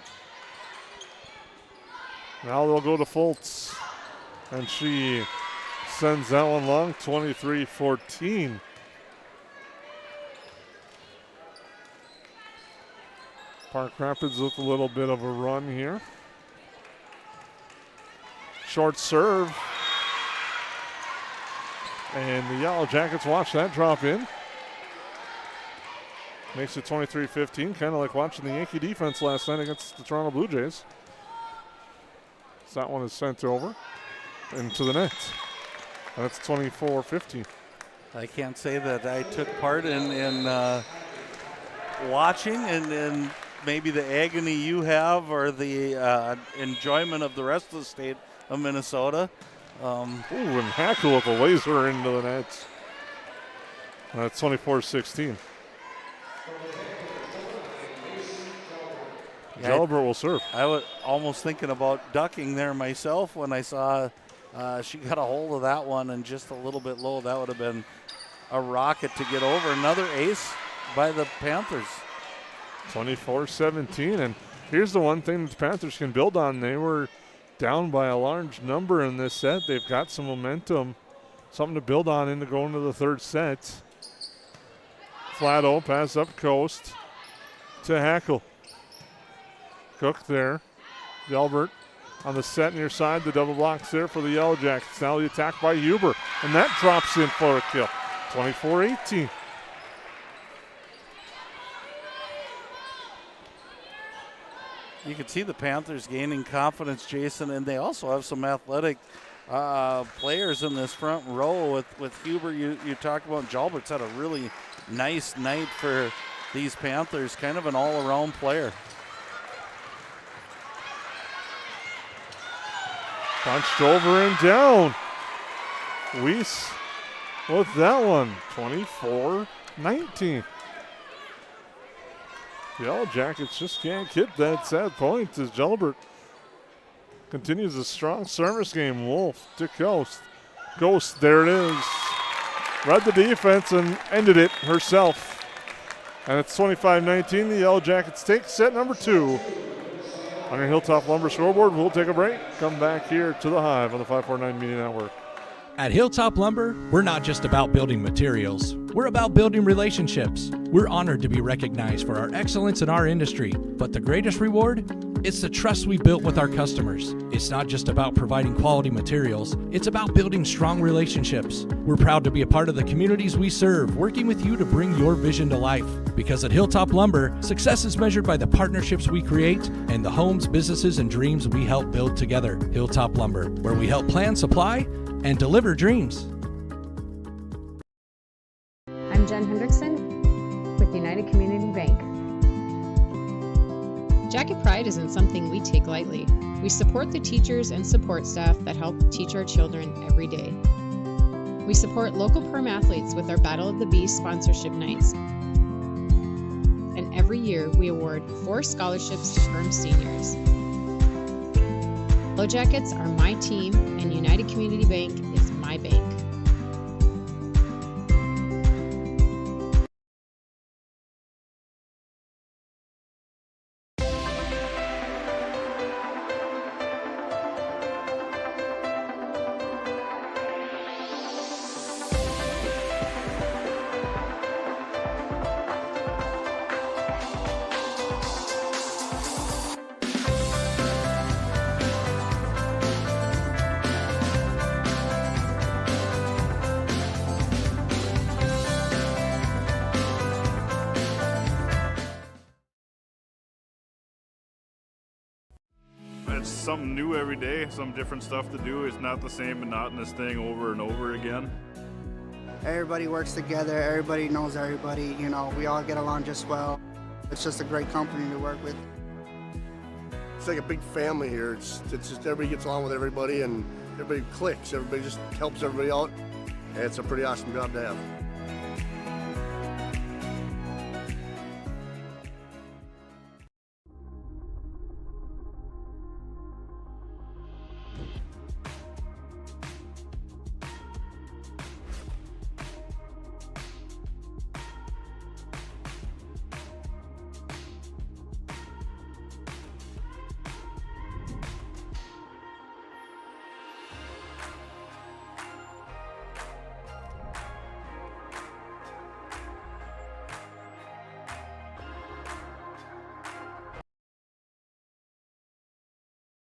Now they'll go to Foltz, and she sends that one long, 23-14. Park Rapids with a little bit of a run here. Short serve. And the Yellowjackets watch that drop in. Makes it 23-15, kind of like watching the Yankee defense last night against the Toronto Blue Jays. So that one is sent over into the net. And that's 24-15. I can't say that I took part in watching and maybe the agony you have or the enjoyment of the rest of the state of Minnesota. And Hackle with a laser into the net. That's 24-16. Jalbert will serve. I was almost thinking about ducking there myself when I saw she got a hold of that one and just a little bit low. That would have been a rocket to get over. Another ace by the Panthers. 24-17, and here's the one thing that the Panthers can build on. They were down by a large number in this set. They've got some momentum, something to build on into going to the third set. Flatto pass up coast to Hackle. Cook there. Delbert on the set near side. The double blocks there for the Yellowjackets. Now the attack by Huber, and that drops in for a kill. 24-18. You can see the Panthers gaining confidence, Jason, and they also have some athletic players in this front row with Huber. You talked about Jalbert's had a really nice night for these Panthers, kind of an all-around player. Punched over and down. Weiss with that one. 24-19. The Yellowjackets just can't get that set point as Jalbert continues a strong service game. Wolf to Coast. Coast, there it is. Read the defense and ended it herself. And it's 25-19. The Yellowjackets take set number 2 on your Hilltop Lumber scoreboard. We'll take a break. Come back here to the Hive on the 549 Media Network. At Hilltop Lumber, we're not just about building materials. We're about building relationships. We're honored to be recognized for our excellence in our industry. But the greatest reward? It's the trust we built with our customers. It's not just about providing quality materials. It's about building strong relationships. We're proud to be a part of the communities we serve, working with you to bring your vision to life. Because at Hilltop Lumber, success is measured by the partnerships we create and the homes, businesses, and dreams we help build together. Hilltop Lumber, where we help plan, supply, and deliver dreams. I'm Jen Hendrickson with United Community Bank. Jacket Pride isn't something we take lightly. We support the teachers and support staff that help teach our children every day. We support local Perm athletes with our Battle of the Bees sponsorship nights. And every year we award 4 scholarships to Perm seniors. Yellowjackets are my team, and United Community Bank is my bank. It's something new every day, some different stuff to do. It's not the same monotonous thing over and over again. Everybody works together, everybody knows everybody, you know, we all get along just well. It's just a great company to work with. It's like a big family here. It's just everybody gets along with everybody and everybody clicks. Everybody just helps everybody out. And it's a pretty awesome job to have.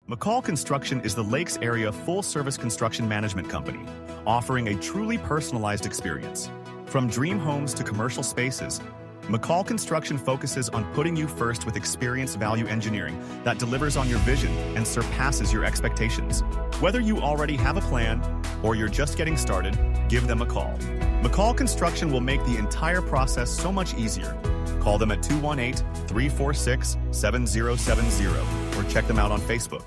McCall Construction is the Lakes Area full-service construction management company, offering a truly personalized experience. From dream homes to commercial spaces, McCall Construction focuses on putting you first with experienced value engineering that delivers on your vision and surpasses your expectations. Whether you already have a plan or you're just getting started, give them a call. McCall Construction will make the entire process so much easier. Call them at 218-346-7070 or check them out on Facebook.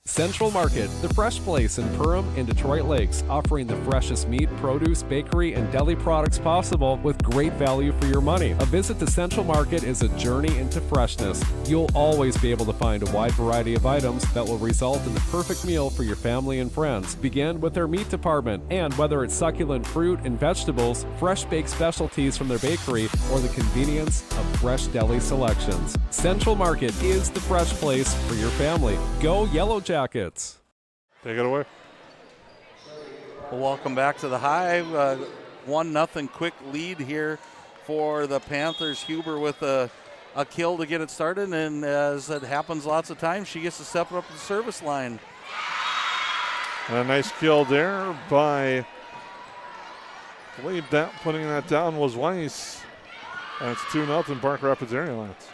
Central Market, the fresh place in Perham and Detroit Lakes, offering the freshest meat, produce, bakery, and deli products possible with great value for your money. A visit to Central Market is a journey into freshness. You'll always be able to find a wide variety of items that will result in the perfect meal for your family and friends. Begin with their meat department, and whether it's succulent fruit and vegetables, fresh baked specialties from their bakery, or the convenience of fresh deli selections, Central Market is the fresh place for your family. Go Yellowjackets! Take it away. Well, welcome back to the Hive. 1-0 quick lead here for the Panthers. Huber with a kill to get it started, and as it happens lots of times, she gets to step up to the service line. And a nice kill there by, I believe that putting that down was Weiss. And it's 2-0 Park Rapids Area Lance.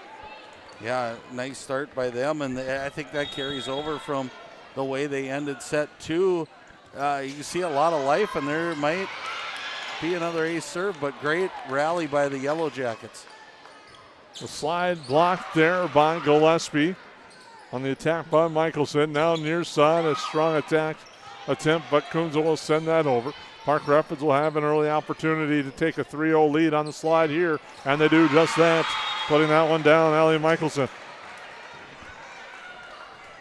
Yeah, nice start by them, and I think that carries over from the way they ended set 2. You see a lot of life, and there might be another ace serve, but great rally by the Yellowjackets. The slide blocked there by Gillespie. On the attack by Michelson. Now near side, a strong attack attempt, but Kunzel will send that over. Park Rapids will have an early opportunity to take a 3-0 lead on the slide here, and they do just that. Putting that one down, Allie Michelson.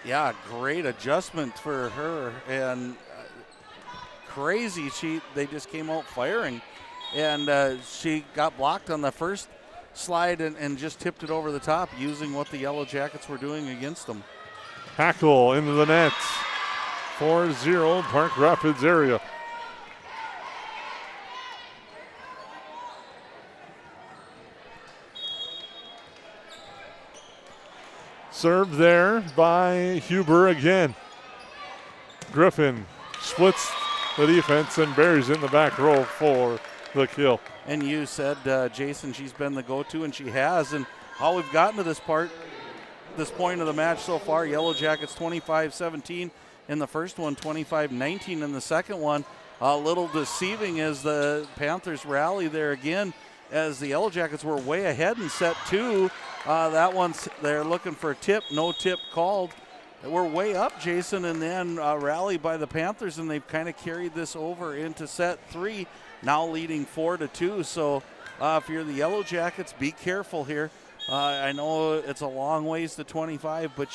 Yeah, great adjustment for her, and crazy. They just came out firing, and she got blocked on the first slide and just tipped it over the top, using what the Yellowjackets were doing against them. Hackle into the net. 4-0 Park Rapids area. Served there by Huber again. Griffin splits the defense and buries it in the back row for the kill. And you said, Jason, she's been the go-to, and she has. And how we've gotten to this point of the match so far, Yellowjackets 25-17 in the first one, 25-19 in the second one. A little deceiving as the Panthers rally there again, as the Yellowjackets were way ahead in set 2. That one's, they're looking for a tip, no tip called. We're way up, Jason, and then rally by the Panthers, and they've kind of carried this over into set 3, now leading 4-2. So if you're the Yellowjackets, be careful here. I know it's a long ways to 25, but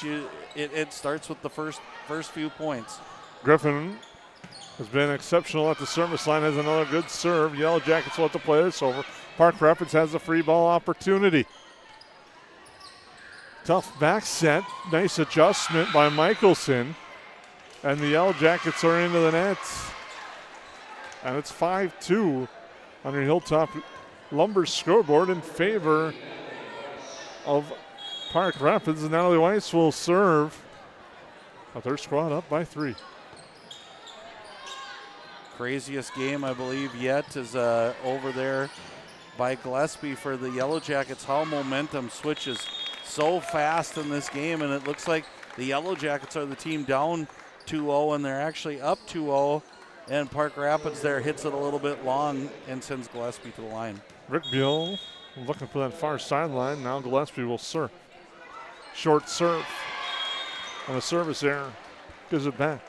it starts with the first few points. Griffin has been exceptional at the service line, has another good serve. Yellowjackets will have to play this over. Park Rapids has a free ball opportunity. Tough back set. Nice adjustment by Michelson. And the Yellowjackets are into the net. And it's 5-2 on your Hilltop Lumber scoreboard in favor of Park Rapids. And Natalie Weiss will serve. But their squad up by 3. Craziest game, I believe, yet is over there by Gillespie for the Yellowjackets. How momentum switches so fast in this game, and it looks like the Yellowjackets are the team down 2-0, and they're actually up 2-0, and Park Rapids there hits it a little bit long and sends Gillespie to the line. Rick Beal looking for that far sideline. Now Gillespie will serve. Short serve. And a service error gives it back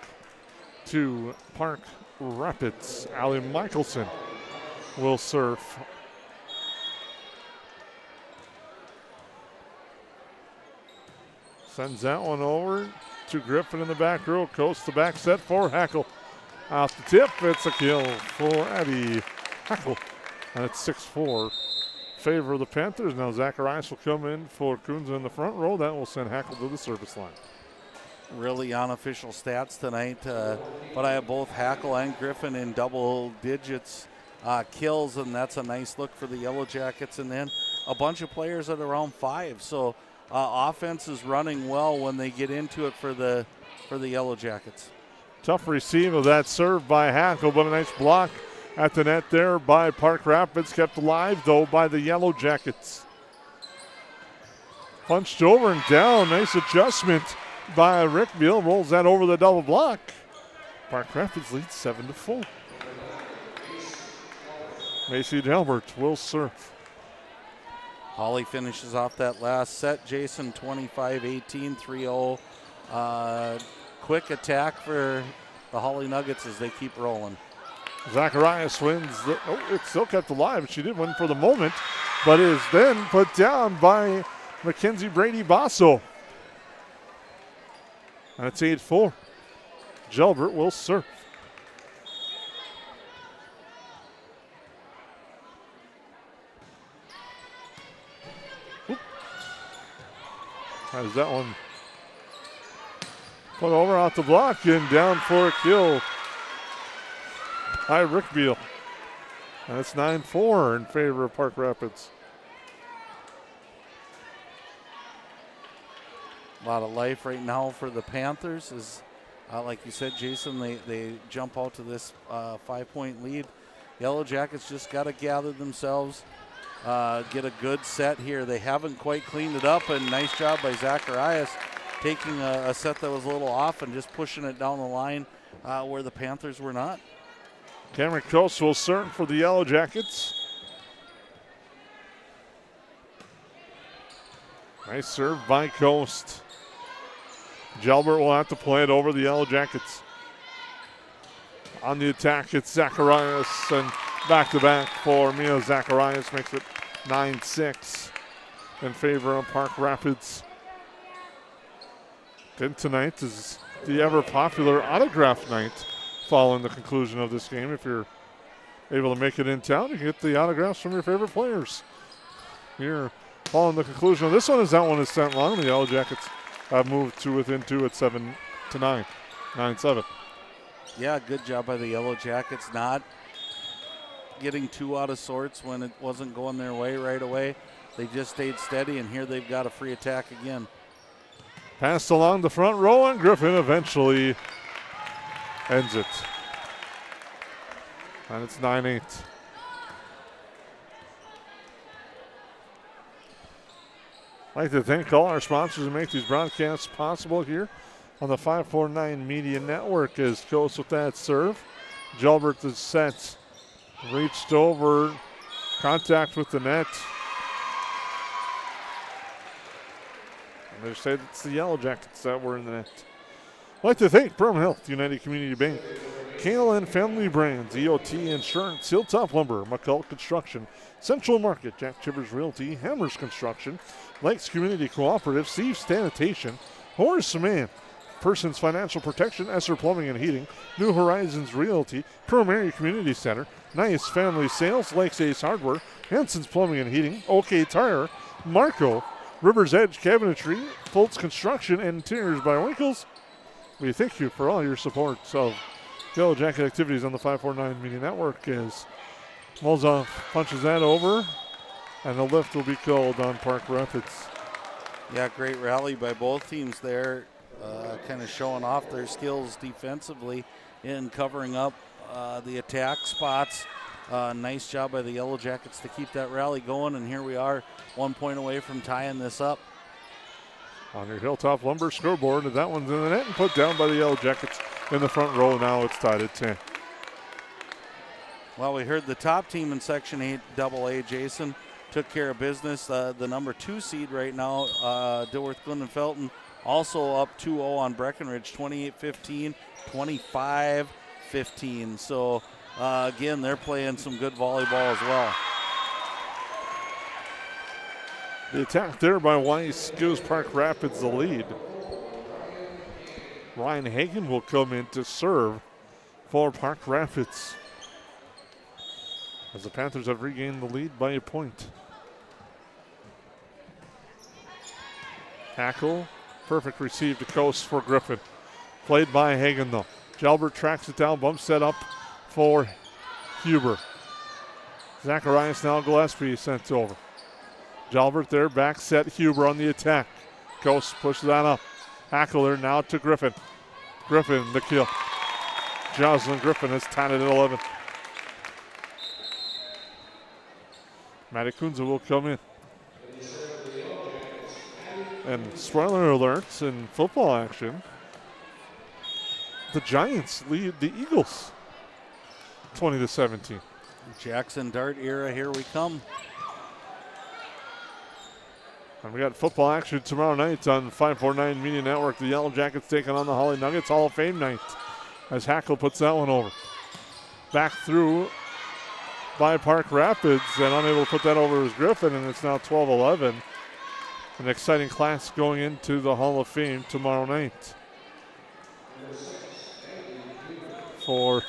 to Park Rapids. Allie Michelson will serve. Sends that one over to Griffin in the back row. Coast to back set for Hackle. Off the tip, it's a kill for Abby Hackle. And it's 6-4. Favor of the Panthers. Now Zacharias will come in for Kunza in the front row. That will send Hackle to the service line. Really unofficial stats tonight, but I have both Hackle and Griffin in double digits kills, and that's a nice look for the Yellowjackets. And then a bunch of players at around 5. So offense is running well when they get into it for the Yellowjackets. Tough receive of that serve by Hackle, but a nice block at the net there by Park Rapids. Kept alive, though, by the Yellowjackets. Punched over and down. Nice adjustment by Rick Beal. Rolls that over the double block. Park Rapids leads 7-4. Macy Delbert will serve. Holly finishes off that last set. Jason 25-18, 3-0. quick attack for the Holly Nuggets as they keep rolling. Zacharias wins. It still kept alive. She did win for the moment, but is then put down by Mackenzie Brady Basso. And it's 8-4. Gilbert will serve. Has that one put over out the block and down for a kill by Rick Beal. And it's 9-4 in favor of Park Rapids. A lot of life right now for the Panthers. Is like you said, Jason, they jump out to this 5-point lead. Yellowjackets just got to gather themselves, get a good set here. They haven't quite cleaned it up, and nice job by Zacharias taking a set that was a little off and just pushing it down the line where the Panthers were not. Cameron Coast will serve for the Yellowjackets. Nice serve by Coast. Gilbert will have to play it over the Yellowjackets. On the attack, it's Zacharias, and back-to-back for Mia Zacharias makes it 9-6 in favor of Park Rapids. Then tonight is the ever-popular autograph night following the conclusion of this game. If you're able to make it in town, you can get the autographs from your favorite players. Here, following the conclusion of this one, as that one is sent long, the Yellowjackets have moved to within 2 at 7-9, 9-7. Yeah, good job by the Yellowjackets, not getting too out of sorts when it wasn't going their way right away. They just stayed steady, and here they've got a free attack again. Passed along the front row, and Griffin eventually ends it. And it's 9-8. I'd like to thank all our sponsors who make these broadcasts possible here on the 549 Media Network. As Coast with that serve. Gilbert is set. Reached over. Contact with the net. And they say it's the Yellowjackets that were in the net. I'd like to thank Perham Health, United Community Bank, KLN Family Brands, EOT Insurance, Hilltop Lumber, McCall Construction, Central Market, Jack Chivers Realty, Hammers Construction, Lakes Community Cooperative, Steve Sanitation, Horace Man, Persons Financial Protection, Esser Plumbing and Heating, New Horizons Realty, Perham Area Community Center, Nice Family Sales, Lakes Ace Hardware, Hanson's Plumbing and Heating, OK Tire, Marco, River's Edge Cabinetry, Foltz Construction, and Interiors by Winkles. We thank you for all your support of Yellowjacket activities on the 549 Media Network as Molzoff punches that over, and the lift will be called on Park Rapids. Yeah, great rally by both teams there, kind of showing off their skills defensively in covering up the attack spots. Nice job by the Yellowjackets to keep that rally going, and here we are 1 point away from tying this up. On your Hilltop Lumber scoreboard, and that one's in the net and put down by the Yellowjackets in the front row. Now it's tied at 10. Well, we heard the top team in Section 8 AA, Jason, took care of business. The number 2 seed right now, Dilworth Glendon Felton, also up 2-0 on Breckenridge, 28-15, 25-15. So, again, they're playing some good volleyball as well. The attack there by Weiss gives Park Rapids the lead. Ryan Hagen will come in to serve for Park Rapids, as the Panthers have regained the lead by a point. Tackle, perfect receive to Coast for Griffin. Played by Hagen though. Gilbert tracks it down, bump set up for Huber. Zacharias now Gillespie sent over. Gilbert there, back set, Huber on the attack. Coast pushes that up. Hackler now to Griffin. Griffin the kill. Jocelyn Griffin has tied it at 11. Maddie Kunze will come in. And spoiler alerts in football action, the Giants lead the Eagles 20-17. Jackson Dart era, here we come. And we got football action tomorrow night on 549 Media Network. The Yellowjackets taking on the Holly Nuggets Hall of Fame night as Hackle puts that one over. Back through by Park Rapids, and unable to put that over is Griffin, and it's now 12-11. An exciting class going into the Hall of Fame tomorrow night. For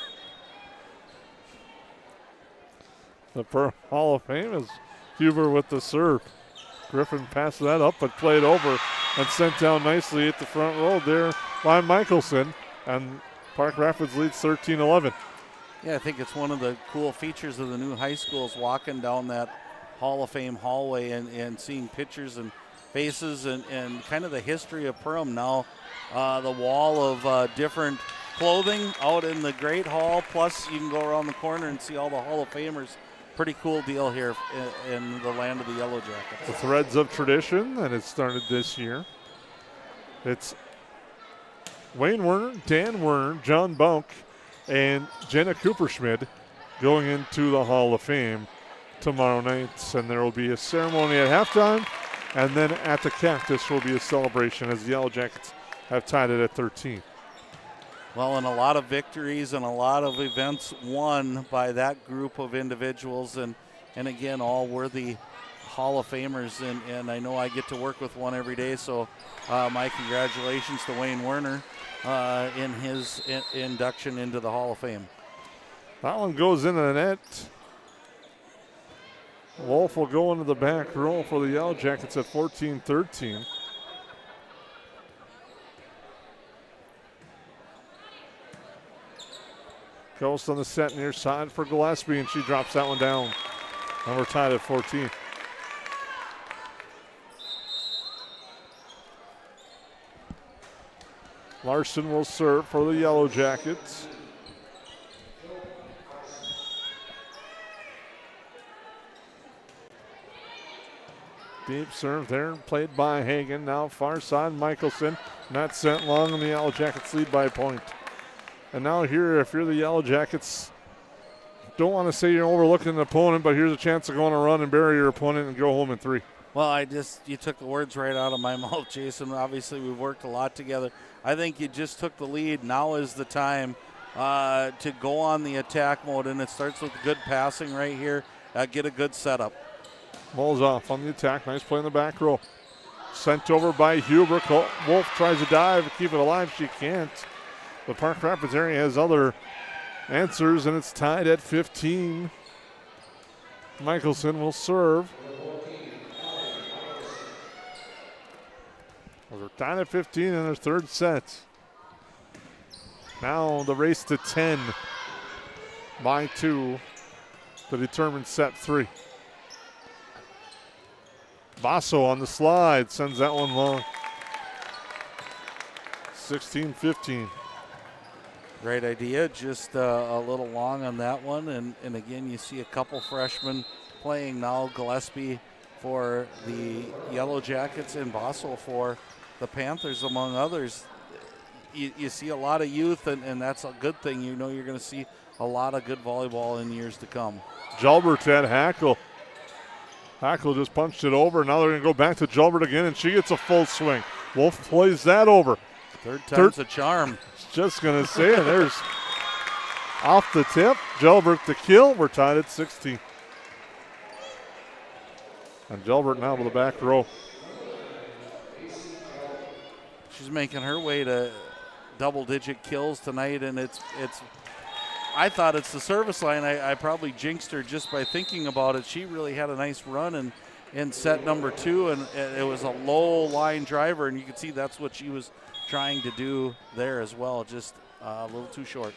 the Hall of Fame is Huber with the serve. Griffin passed that up, but played over and sent down nicely at the front row there by Michelson. And Park Rapids leads 13-11. Yeah, I think it's one of the cool features of the new high schools, walking down that Hall of Fame hallway and seeing pictures and faces and kind of the history of Perham. Now the wall of different clothing out in the Great Hall, plus you can go around the corner and see all the Hall of Famers. Pretty cool deal here in the land of the Yellowjackets. The threads of tradition, and it started this year. It's Wayne Werner, Dan Werner, John Bunk, and Jenna Cooperschmidt going into the Hall of Fame tomorrow night. And there will be a ceremony at halftime, and then at the Cactus will be a celebration as the Yellowjackets have tied it at 13. Well, and a lot of victories and a lot of events won by that group of individuals, and again, all worthy Hall of Famers, and I know I get to work with one every day, so my congratulations to Wayne Werner in his induction into the Hall of Fame. That one goes into the net. Wolf will go into the back row for the Yellowjackets at 14-13. Ghost on the set near side for Gillespie, and she drops that one down. And we're tied at 14. Larson will serve for the Yellowjackets. Deep serve there, played by Hagan. Now far side, Michelson. Not sent long, and the Yellowjackets lead by a point. And now here, if you're the Yellowjackets, don't want to say you're overlooking an opponent, but here's a chance to go on a run and bury your opponent and go home in 3. Well, you took the words right out of my mouth, Jason. Obviously, we've worked a lot together. I think you just took the lead. Now is the time to go on the attack mode, and it starts with good passing right here. Get a good setup. Ball's off on the attack. Nice play in the back row. Sent over by Huber. Wolf tries to dive, keep it alive. She can't. The Park Rapids area has other answers, and it's tied at 15. Michelson will serve. We're tied at 15 in their third set. Now the race to 10 by 2 to determine set 3. Basso on the slide, sends that one long. 16-15. Great idea, just a little long on that one. And again, you see a couple freshmen playing now. Gillespie for the Yellowjackets and Basso for the Panthers, among others. You see a lot of youth, and that's a good thing. You know you're going to see a lot of good volleyball in years to come. Jalbert at Hackle. Hackle just punched it over. Now they're going to go back to Jalbert again, and she gets a full swing. Wolf plays that over. Third time's a charm. Just going to say it. There's off the tip. Jalbert the kill. We're tied at 16. And Jalbert now to the back row. She's making her way to double-digit kills tonight, and it's. I thought it's the service line. I probably jinxed her just by thinking about it. She really had a nice run in set number 2, and it was a low line driver, and you can see that's what she was trying to do there as well, just a little too short.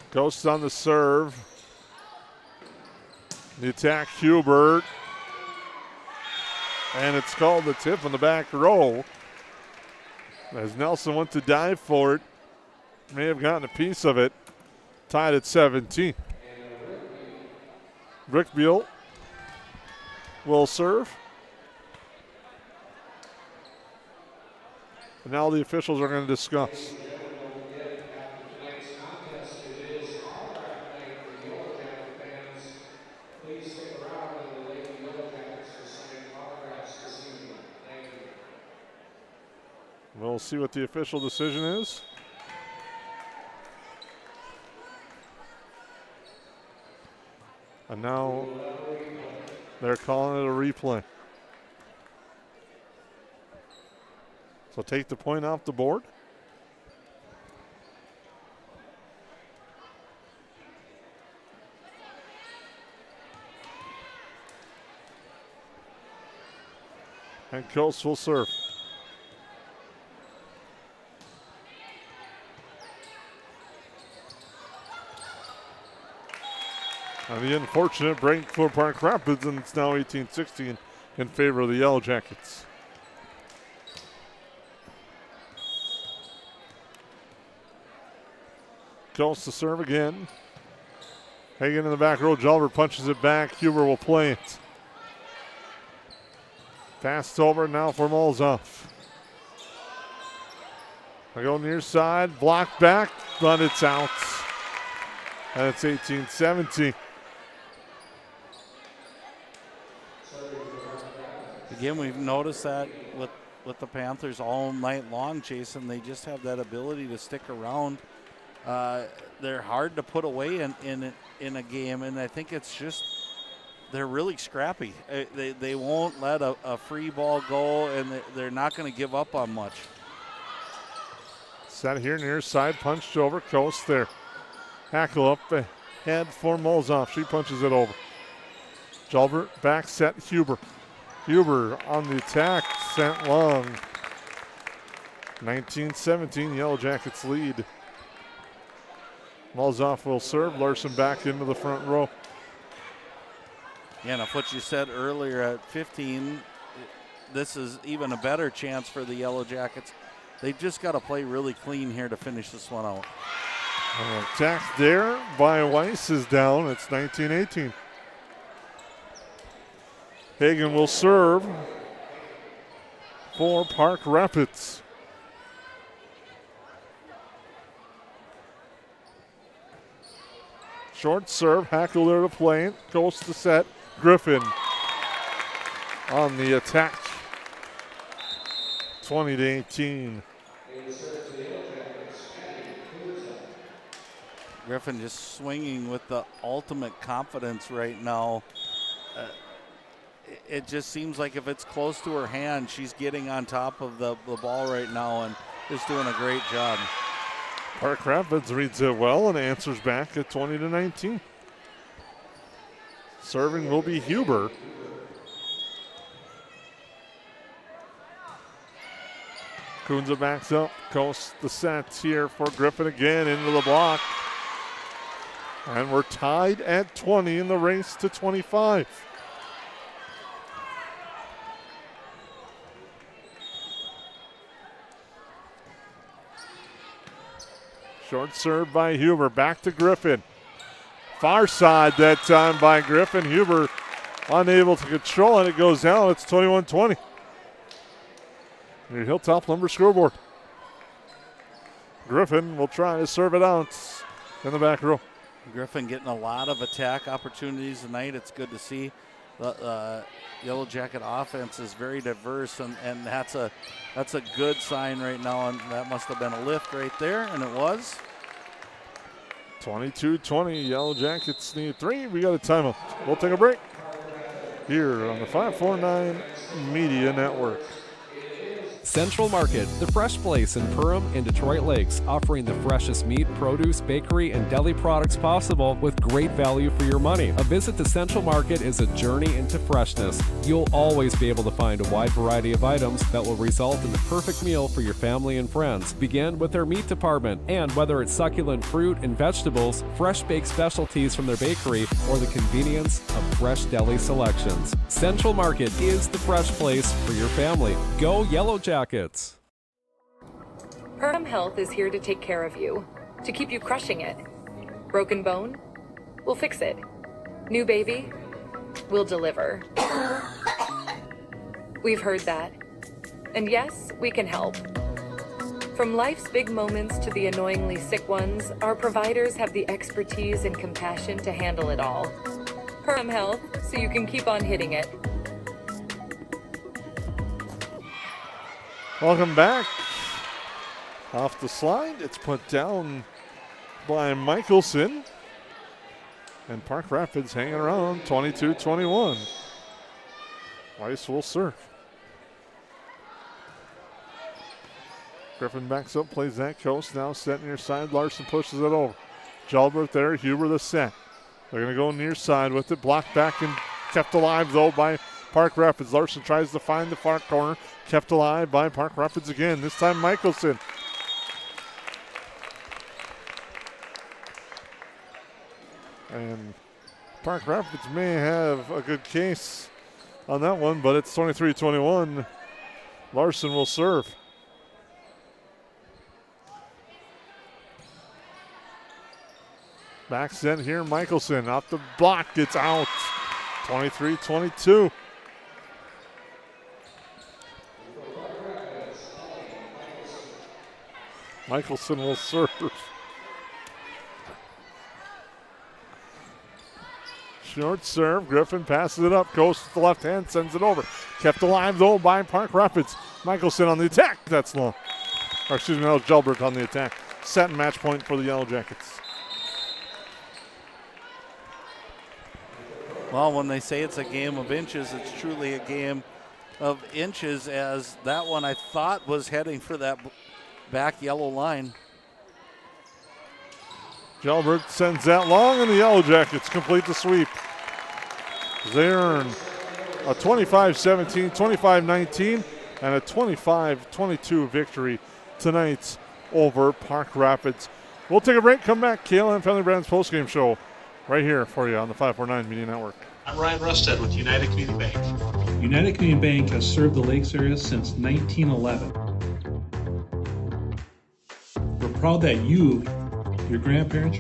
Ghosts on the serve. The attack, Hubert. And it's called the tip on the back row. As Nelson went to dive for it, may have gotten a piece of it. Tied at 17. Brickbeal will serve. And now the officials are going to discuss. we'll see what the official decision is. And now they're calling it a replay. So take the point off the board. And Coast will serve. And the unfortunate break for Park Rapids, and it's now 18-16 in favor of the Yellowjackets. Coast to serve again. Hagen in the back row. Jalbert punches it back. Huber will play it. Passed over now for Molzoff. I go near side, blocked back, but it's out. And it's 18-17. Again, we've noticed that with the Panthers all night long, Jason. They just have that ability to stick around. They're hard to put away in a game, and I think it's just they're really scrappy. They won't let a free ball go, and they're not going to give up on much. Set here near side, punched over. Coast there. Hackle up ahead for Molzoff. She punches it over. Jalbert back set Huber. Huber on the attack, sent long. 19-17, Yellowjackets lead. Molzoff will serve. Larson back into the front row. Yeah, and if what you said earlier at 15, this is even a better chance for the Yellowjackets. They've just got to play really clean here to finish this one out. Attack there by Weiss is down. It's 19-18. Hagen will serve for Park Rapids. Short serve, Hackle there to play it. Coast to set. Griffin on the attack. 20-18. Griffin just swinging with the ultimate confidence right now. It just seems like if it's close to her hand, she's getting on top of the ball right now and is doing a great job. Park Rapids reads it well and answers back at 20-19. Serving will be Huber. Kunza backs up. Coast the set here for Griffin again into the block. And we're tied at 20 in the race to 25. Short serve by Huber. Back to Griffin. Far side that time by Griffin. Huber unable to control it. It goes down. It's 21-20. Your Hilltop Lumber scoreboard. Griffin will try to serve it out in the back row. Griffin getting a lot of attack opportunities tonight. It's good to see. The Yellow Jacket offense is very diverse, and that's a good sign right now, and that must have been a lift right there, and it was. 22-20, Yellow Jackets need 3. We got a timeout. We'll take a break here on the 549 Media Network. Central Market, the fresh place in Perham and Detroit Lakes, offering the freshest meat, produce, bakery, and deli products possible with great value for your money. A visit to Central Market is a journey into freshness. You'll always be able to find a wide variety of items that will result in the perfect meal for your family and friends. Begin with their meat department, and whether it's succulent fruit and vegetables, fresh baked specialties from their bakery, or the convenience of fresh deli selections, Central Market is the fresh place for your family. Go Yellowjackets. Perham Health is here to take care of you, to keep you crushing it. Broken bone? We'll fix it. New baby? We'll deliver. We've heard that. And yes, we can help. From life's big moments to the annoyingly sick ones, our providers have the expertise and compassion to handle it all. Perham Health, so you can keep on hitting it. Welcome back Off the slide, it's put down by Michelson. And Park Rapids hanging around 22-21. Weiss will serve. Griffin backs up, plays that coast. Now set near side. Larson pushes it over. Jalbert there. Huber the set. They're going to go near side with it. Blocked back and kept alive, though, by Park Rapids. Larson tries to find the far corner. Kept alive by Park Rapids again. This time Michelson. And Park Rapids may have a good case on that one, but it's 23-21. Larson will serve. Back set here, Michelson off the block, gets out. 23-22. Michelson will serve. Short serve, Griffin passes it up, goes to the left hand, sends it over. Kept alive though by Park Rapids. Michelson on the attack, that's long. Or excuse me, that was Jalbert on the attack. Set and match point for the Yellowjackets. Well, when they say it's a game of inches, it's truly a game of inches, as that one I thought was heading for that back yellow line. Jalbert sends that long, and the Yellowjackets complete the sweep. They earn a 25-17, 25-19, and a 25-22 victory tonight over Park Rapids. We'll take a break, come back. KLM Family Brands postgame show right here for you on the 549 Media Network. I'm Ryan Rusted with United Community Bank. United Community Bank has served the Lakes area since 1911. We're proud that you, your grandparents,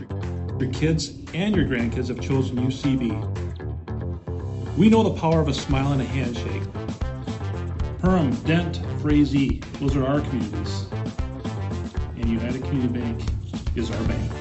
your kids, and your grandkids have chosen UCB. We know the power of a smile and a handshake. Perham, Dent, Frazee, those are our communities. And United Community Bank is our bank.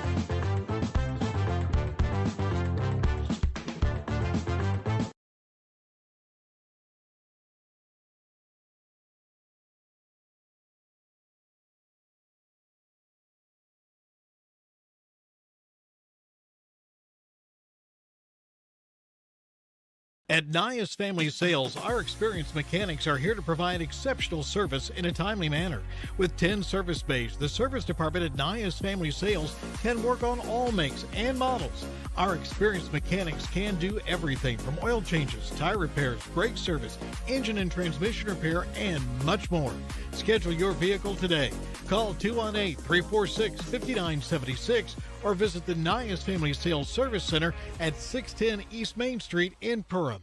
At Nias Family Sales, our experienced mechanics are here to provide exceptional service in a timely manner. With 10 service bays, the service department at Nias Family Sales can work on all makes and models. Our experienced mechanics can do everything from oil changes, tire repairs, brake service, engine and transmission repair, and much more. Schedule your vehicle today. Call 218-346-5976 or visit the Nias Family Sales Service Center at 610 East Main Street in Perham.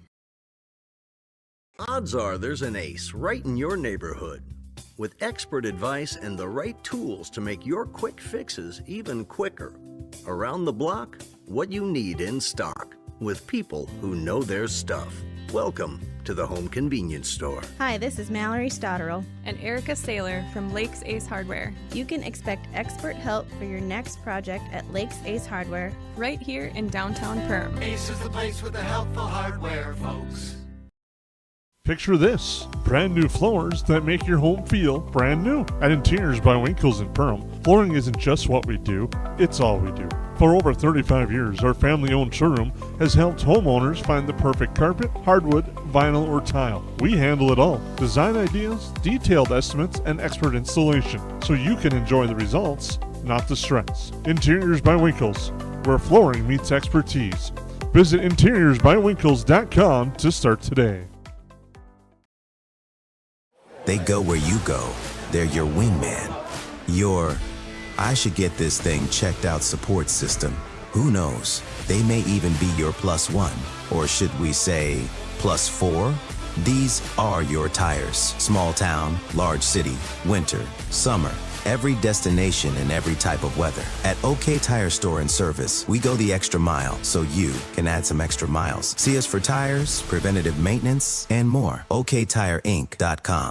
Odds are there's an ace right in your neighborhood. With expert advice and the right tools to make your quick fixes even quicker. Around the block, what you need in stock, with people who know their stuff. Welcome to the Home Convenience Store. Hi, this is Mallory Stotterell. And Erica Saylor from Lakes Ace Hardware. You can expect expert help for your next project at Lakes Ace Hardware. Right here in downtown Perham. Ace is the place with the helpful hardware, folks. Picture this, brand new floors that make your home feel brand new. At Interiors by Winkles in Perham, flooring isn't just what we do, it's all we do. For over 35 years, our family-owned showroom has helped homeowners find the perfect carpet, hardwood, vinyl, or tile. We handle it all. Design ideas, detailed estimates, and expert installation, so you can enjoy the results, not the stress. Interiors by Winkles, where flooring meets expertise. Visit interiorsbywinkles.com to start today. They go where you go. They're your wingman. Your, I should get this thing checked out support system. Who knows? They may even be your +1. Or should we say +4? These are your tires. Small town, large city, winter, summer. Every destination and every type of weather. At OK Tire Store and Service, we go the extra mile so you can add some extra miles. See us for tires, preventative maintenance, and more. OKTireinc.com.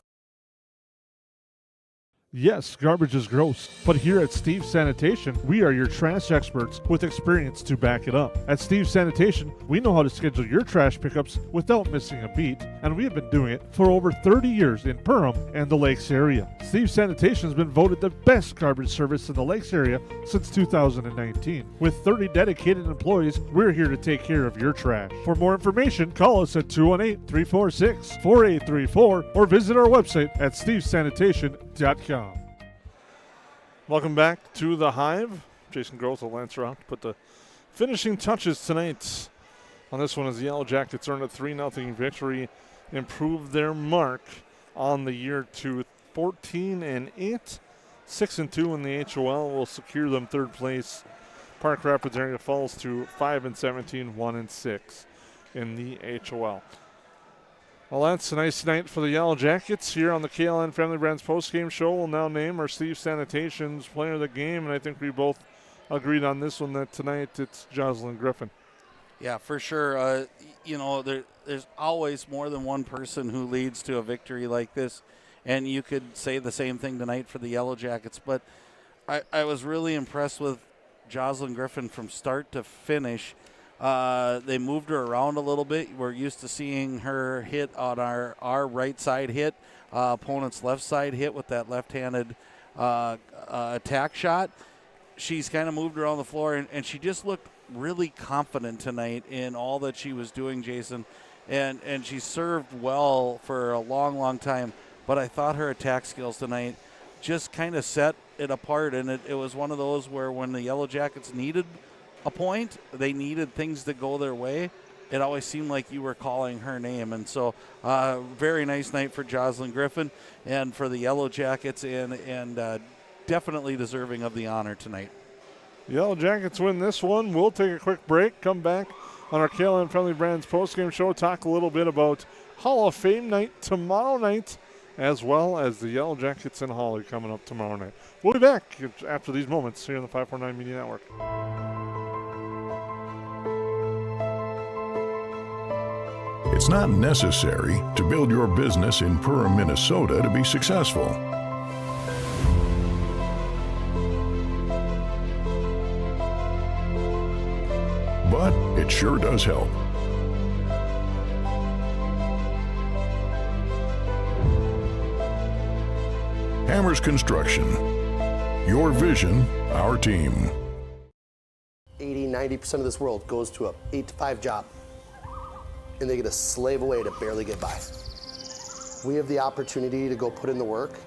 Yes, garbage is gross, but here at Steve's Sanitation, we are your trash experts with experience to back it up. At Steve's Sanitation, we know how to schedule your trash pickups without missing a beat, and we have been doing it for over 30 years in Perham and the Lakes area. Steve's Sanitation has been voted the best garbage service in the Lakes area since 2019. With 30 dedicated employees, we're here to take care of your trash. For more information, call us at 218-346-4834 or visit our website at stevesanitation.com. Welcome back to the Hive. Jason Groth will Lance Rock put the finishing touches tonight on this one as the Yellowjackets earned a 3-0 victory, improved their mark on the year to 14-8, 6-2 in the HOL will secure them third place. Park Rapids Area falls to 5-17, 1-6 in the HOL. Well, that's a nice night for the Yellowjackets here on the KLN Family Brands postgame show. We'll now name our Steve Sanitation's player of the game, and I think we both agreed on this one that tonight it's Jocelyn Griffin. Yeah, for sure. There's always more than one person who leads to a victory like this, and you could say the same thing tonight for the Yellowjackets. But I was really impressed with Jocelyn Griffin from start to finish. They moved her around a little bit. We're used to seeing her hit on our right side hit, opponent's left side hit with that left-handed attack shot. She's kind of moved around the floor, and she just looked really confident tonight in all that she was doing, Jason. And she served well for a long, long time. But I thought her attack skills tonight just kind of set it apart, and it was one of those where when the Yellowjackets needed a point, they needed things to go their way, it always seemed like you were calling her name. And so very nice night for Jocelyn Griffin and for the Yellowjackets, and definitely deserving of the honor tonight. The Yellowjackets win this one. We'll take a quick break, come back on our KLN Friendly Brands postgame show, talk a little bit about Hall of Fame night tomorrow night, as well as the Yellowjackets and Holly coming up tomorrow night. We'll be back after these moments here on the 549 Media Network. It's not necessary to build your business in Perham, Minnesota to be successful. But it sure does help. Hammers Construction. Your vision, our team. 80-90% of this world goes to a 8-to-5 job, and they get to slave away to barely get by. We have the opportunity to go put in the work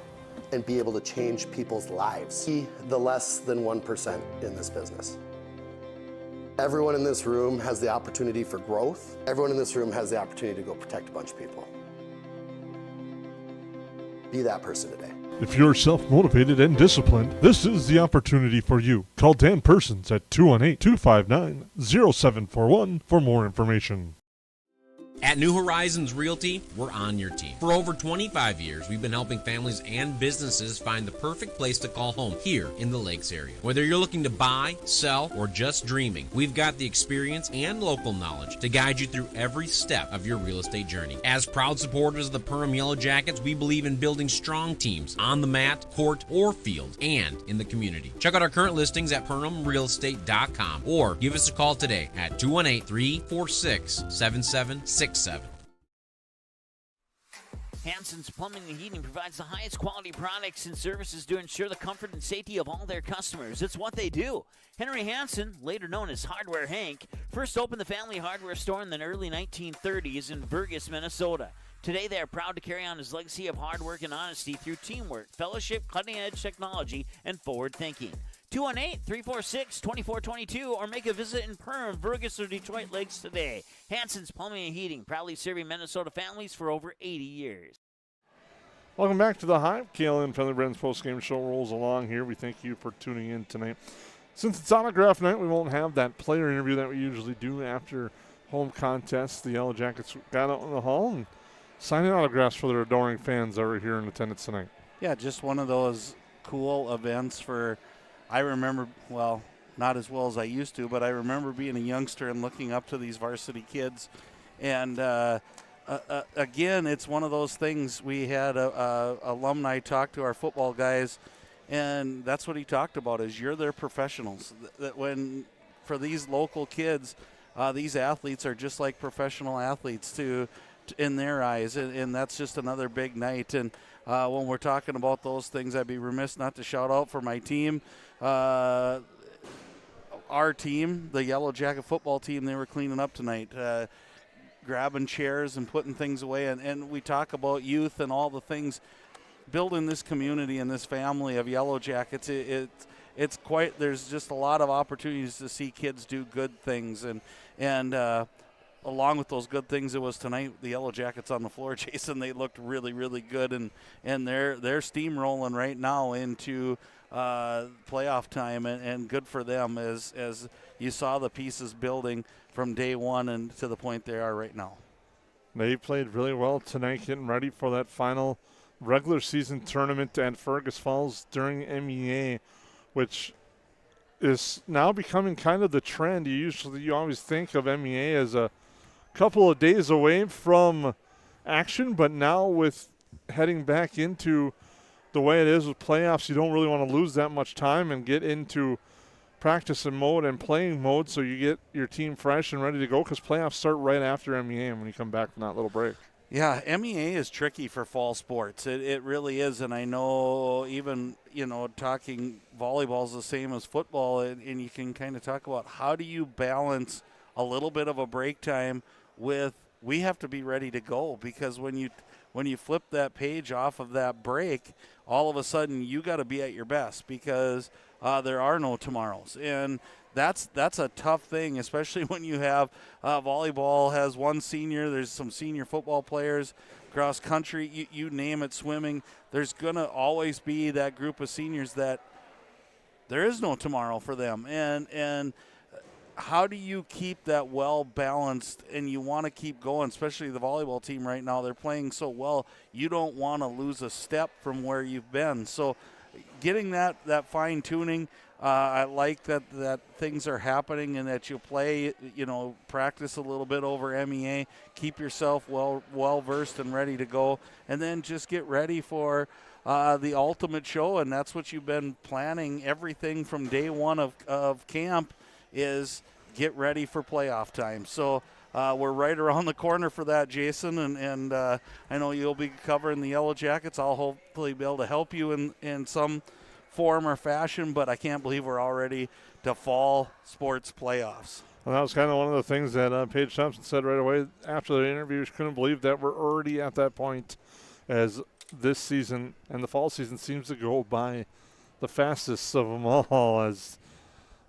and be able to change people's lives. Be the less than 1% in this business. Everyone in this room has the opportunity for growth. Everyone in this room has the opportunity to go protect a bunch of people. Be that person today. If you're self-motivated and disciplined, this is the opportunity for you. Call Dan Persons at 218-259-0741 for more information. At New Horizons Realty, we're on your team. For over 25 years, we've been helping families and businesses find the perfect place to call home here in the Lakes area. Whether you're looking to buy, sell, or just dreaming, we've got the experience and local knowledge to guide you through every step of your real estate journey. As proud supporters of the Perham Yellowjackets, we believe in building strong teams on the mat, court, or field, and in the community. Check out our current listings at PerhamRealEstate.com or give us a call today at 218-346-7767. Hansen's Plumbing and Heating provides the highest quality products and services to ensure the comfort and safety of all their customers. It's what they do. Henry Hansen, later known as Hardware Hank, first opened the family hardware store in the early 1930s in Burgess, Minnesota. Today, they are proud to carry on his legacy of hard work and honesty through teamwork, fellowship, cutting-edge technology, and forward thinking. 218-346-2422 or make a visit in Perham, Burgess, or Detroit Lakes today. Hansen's Plumbing and Heating, proudly serving Minnesota families for over 80 years. Welcome back to the Hive. KLN Friendly Brands postgame show rolls along here. We thank you for tuning in tonight. Since it's autograph night, we won't have that player interview that we usually do after home contests. The Yellowjackets got out in the hall and signing autographs for their adoring fans that are here in attendance tonight. Yeah, just one of those cool events for – I remember, well, not as well as I used to, but I remember being a youngster and looking up to these varsity kids. And again, it's one of those things. We had a alumni talk to our football guys, and that's what he talked about, is you're their professionals. That when, for these local kids, these athletes are just like professional athletes in their eyes, and that's just another big night. And when we're talking about those things, I'd be remiss not to shout out for my team. Our team, the Yellow Jacket football team, they were cleaning up tonight, grabbing chairs and putting things away. And we talk about youth and all the things, building this community and this family of Yellow Jackets. It's quite, there's just a lot of opportunities to see kids do good things. And along with those good things, it was tonight, the Yellow Jackets on the floor, Jason, they looked really, really good. And they're steamrolling right now into playoff time, and good for them as you saw the pieces building from day one and to the point they are right now. They played really well tonight, getting ready for that final regular season tournament at Fergus Falls during MEA, which is now becoming kind of the trend. You always think of MEA as a couple of days away from action, but now with heading back into the way it is with playoffs, you don't really want to lose that much time and get into practice mode and playing mode so you get your team fresh and ready to go, because playoffs start right after MEA when you come back from that little break. Yeah, MEA is tricky for fall sports. It really is, and I know even, talking volleyball is the same as football, and you can kind of talk about how do you balance a little bit of a break time with we have to be ready to go, because when you flip that page off of that break, all of a sudden you got to be at your best, because there are no tomorrows. And that's a tough thing, especially when you have volleyball has one senior, there's some senior football players, cross country, you name it, swimming. There's going to always be that group of seniors that there is no tomorrow for them. And how do you keep that well balanced, and you want to keep going, especially the volleyball team right now. They're playing so well. You don't want to lose a step from where you've been. So getting that fine tuning, I like that things are happening and that you play, practice a little bit over MEA, keep yourself well versed and ready to go, and then just get ready for the ultimate show. And that's what you've been planning. Everything from day one of camp is get ready for playoff time. So we're right around the corner for that, Jason, and I know you'll be covering the Yellow Jackets. I'll hopefully be able to help you in some form or fashion, but I can't believe we're already to fall sports playoffs. Well, that was kind of one of the things that Paige Thompson said right away after the interview. She couldn't believe that we're already at that point, as this season and the fall season seems to go by the fastest of them all. As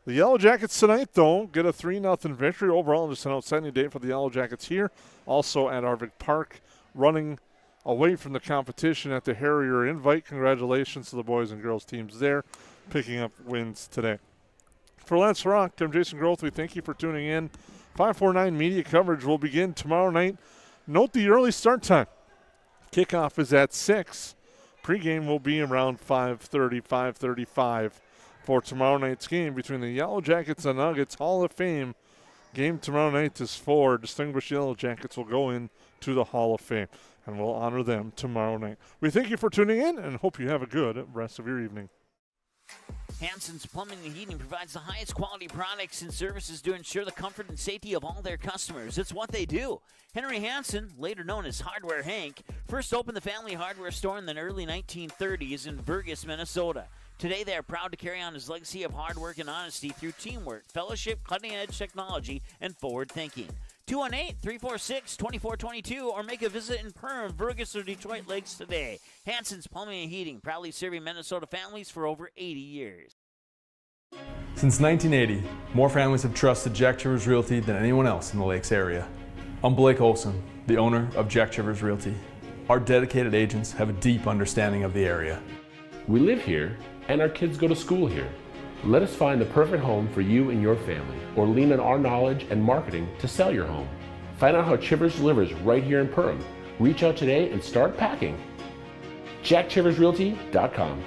the Yellow Jackets tonight, though, get a 3-0 victory. Overall, just an outstanding day for the Yellow Jackets here. Also at Arvik Park, running away from the competition at the Harrier Invite. Congratulations to the boys and girls teams there, picking up wins today. For Let's Rock, I'm Jason Groth. We thank you for tuning in. 549 media coverage will begin tomorrow night. Note the early start time. Kickoff is at 6. Pregame will be around 5:30, 5:35 for tomorrow night's game between the Yellow Jackets and Nuggets. Hall of Fame game tomorrow night is 4. Distinguished Yellow Jackets will go in to the Hall of Fame, and we'll honor them tomorrow night. We thank you for tuning in and hope you have a good rest of your evening. Hanson's Plumbing and Heating provides the highest quality products and services to ensure the comfort and safety of all their customers. It's what they do. Henry Hanson, later known as Hardware Hank, first opened the family hardware store in the early 1930s in Burgess, Minnesota. Today, they are proud to carry on his legacy of hard work and honesty through teamwork, fellowship, cutting-edge technology, and forward thinking. 218-346-2422 or make a visit in Perham, Burgess, or Detroit Lakes today. Hanson's Plumbing and Heating, proudly serving Minnesota families for over 80 years. Since 1980, more families have trusted Jack Chivers Realty than anyone else in the Lakes area. I'm Blake Olson, the owner of Jack Chivers Realty. Our dedicated agents have a deep understanding of the area. We live here and our kids go to school here. Let us find the perfect home for you and your family, or lean on our knowledge and marketing to sell your home. Find out how Chivers delivers right here in Perham. Reach out today and start packing. JackChiversRealty.com.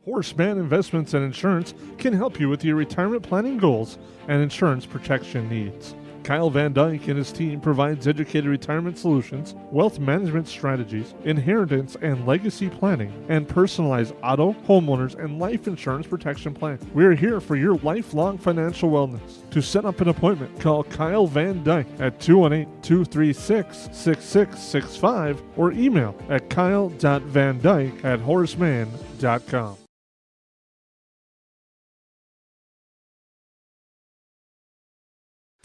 Horseman Investments and Insurance can help you with your retirement planning goals and insurance protection needs. Kyle Van Dyke and his team provides educated retirement solutions, wealth management strategies, inheritance and legacy planning, and personalized auto, homeowners, and life insurance protection plans. We are here for your lifelong financial wellness. To set up an appointment, call Kyle Van Dyke at 218-236-6665 or email at kyle.vandyke@horseman.com.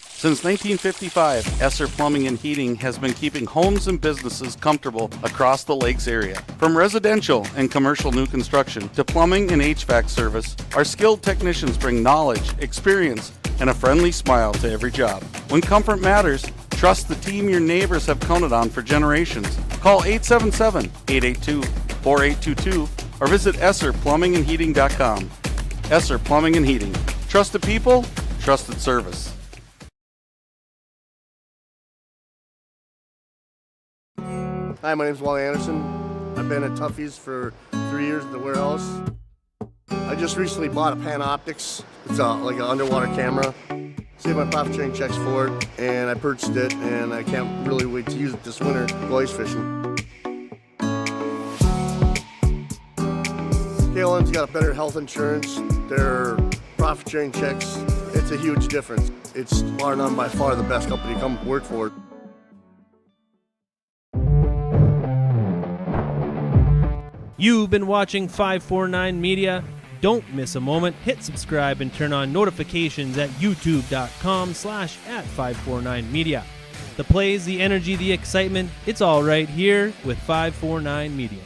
Since 1955, Esser Plumbing and Heating has been keeping homes and businesses comfortable across the Lakes area. From residential and commercial new construction to plumbing and HVAC service, our skilled technicians bring knowledge, experience, and a friendly smile to every job. When comfort matters, trust the team your neighbors have counted on for generations. Call 877-882-4822 or visit EsserPlumbingandHeating.com. Esser Plumbing and Heating. Trusted people, trusted service. Hi, my name's Wally Anderson. I've been at Tuffy's for 3 years at the warehouse. I just recently bought a Panoptics. It's like an underwater camera. Saved my profit sharing checks for it, and I purchased it, and I can't really wait to use it this winter go ice fishing. KLM's got a better health insurance. Their profit sharing checks, it's a huge difference. It's bar none by far the best company to come work for. You've been watching 549 Media. Don't miss a moment. Hit subscribe and turn on notifications at youtube.com/@549media. The plays, the energy, the excitement, it's all right here with 549 Media.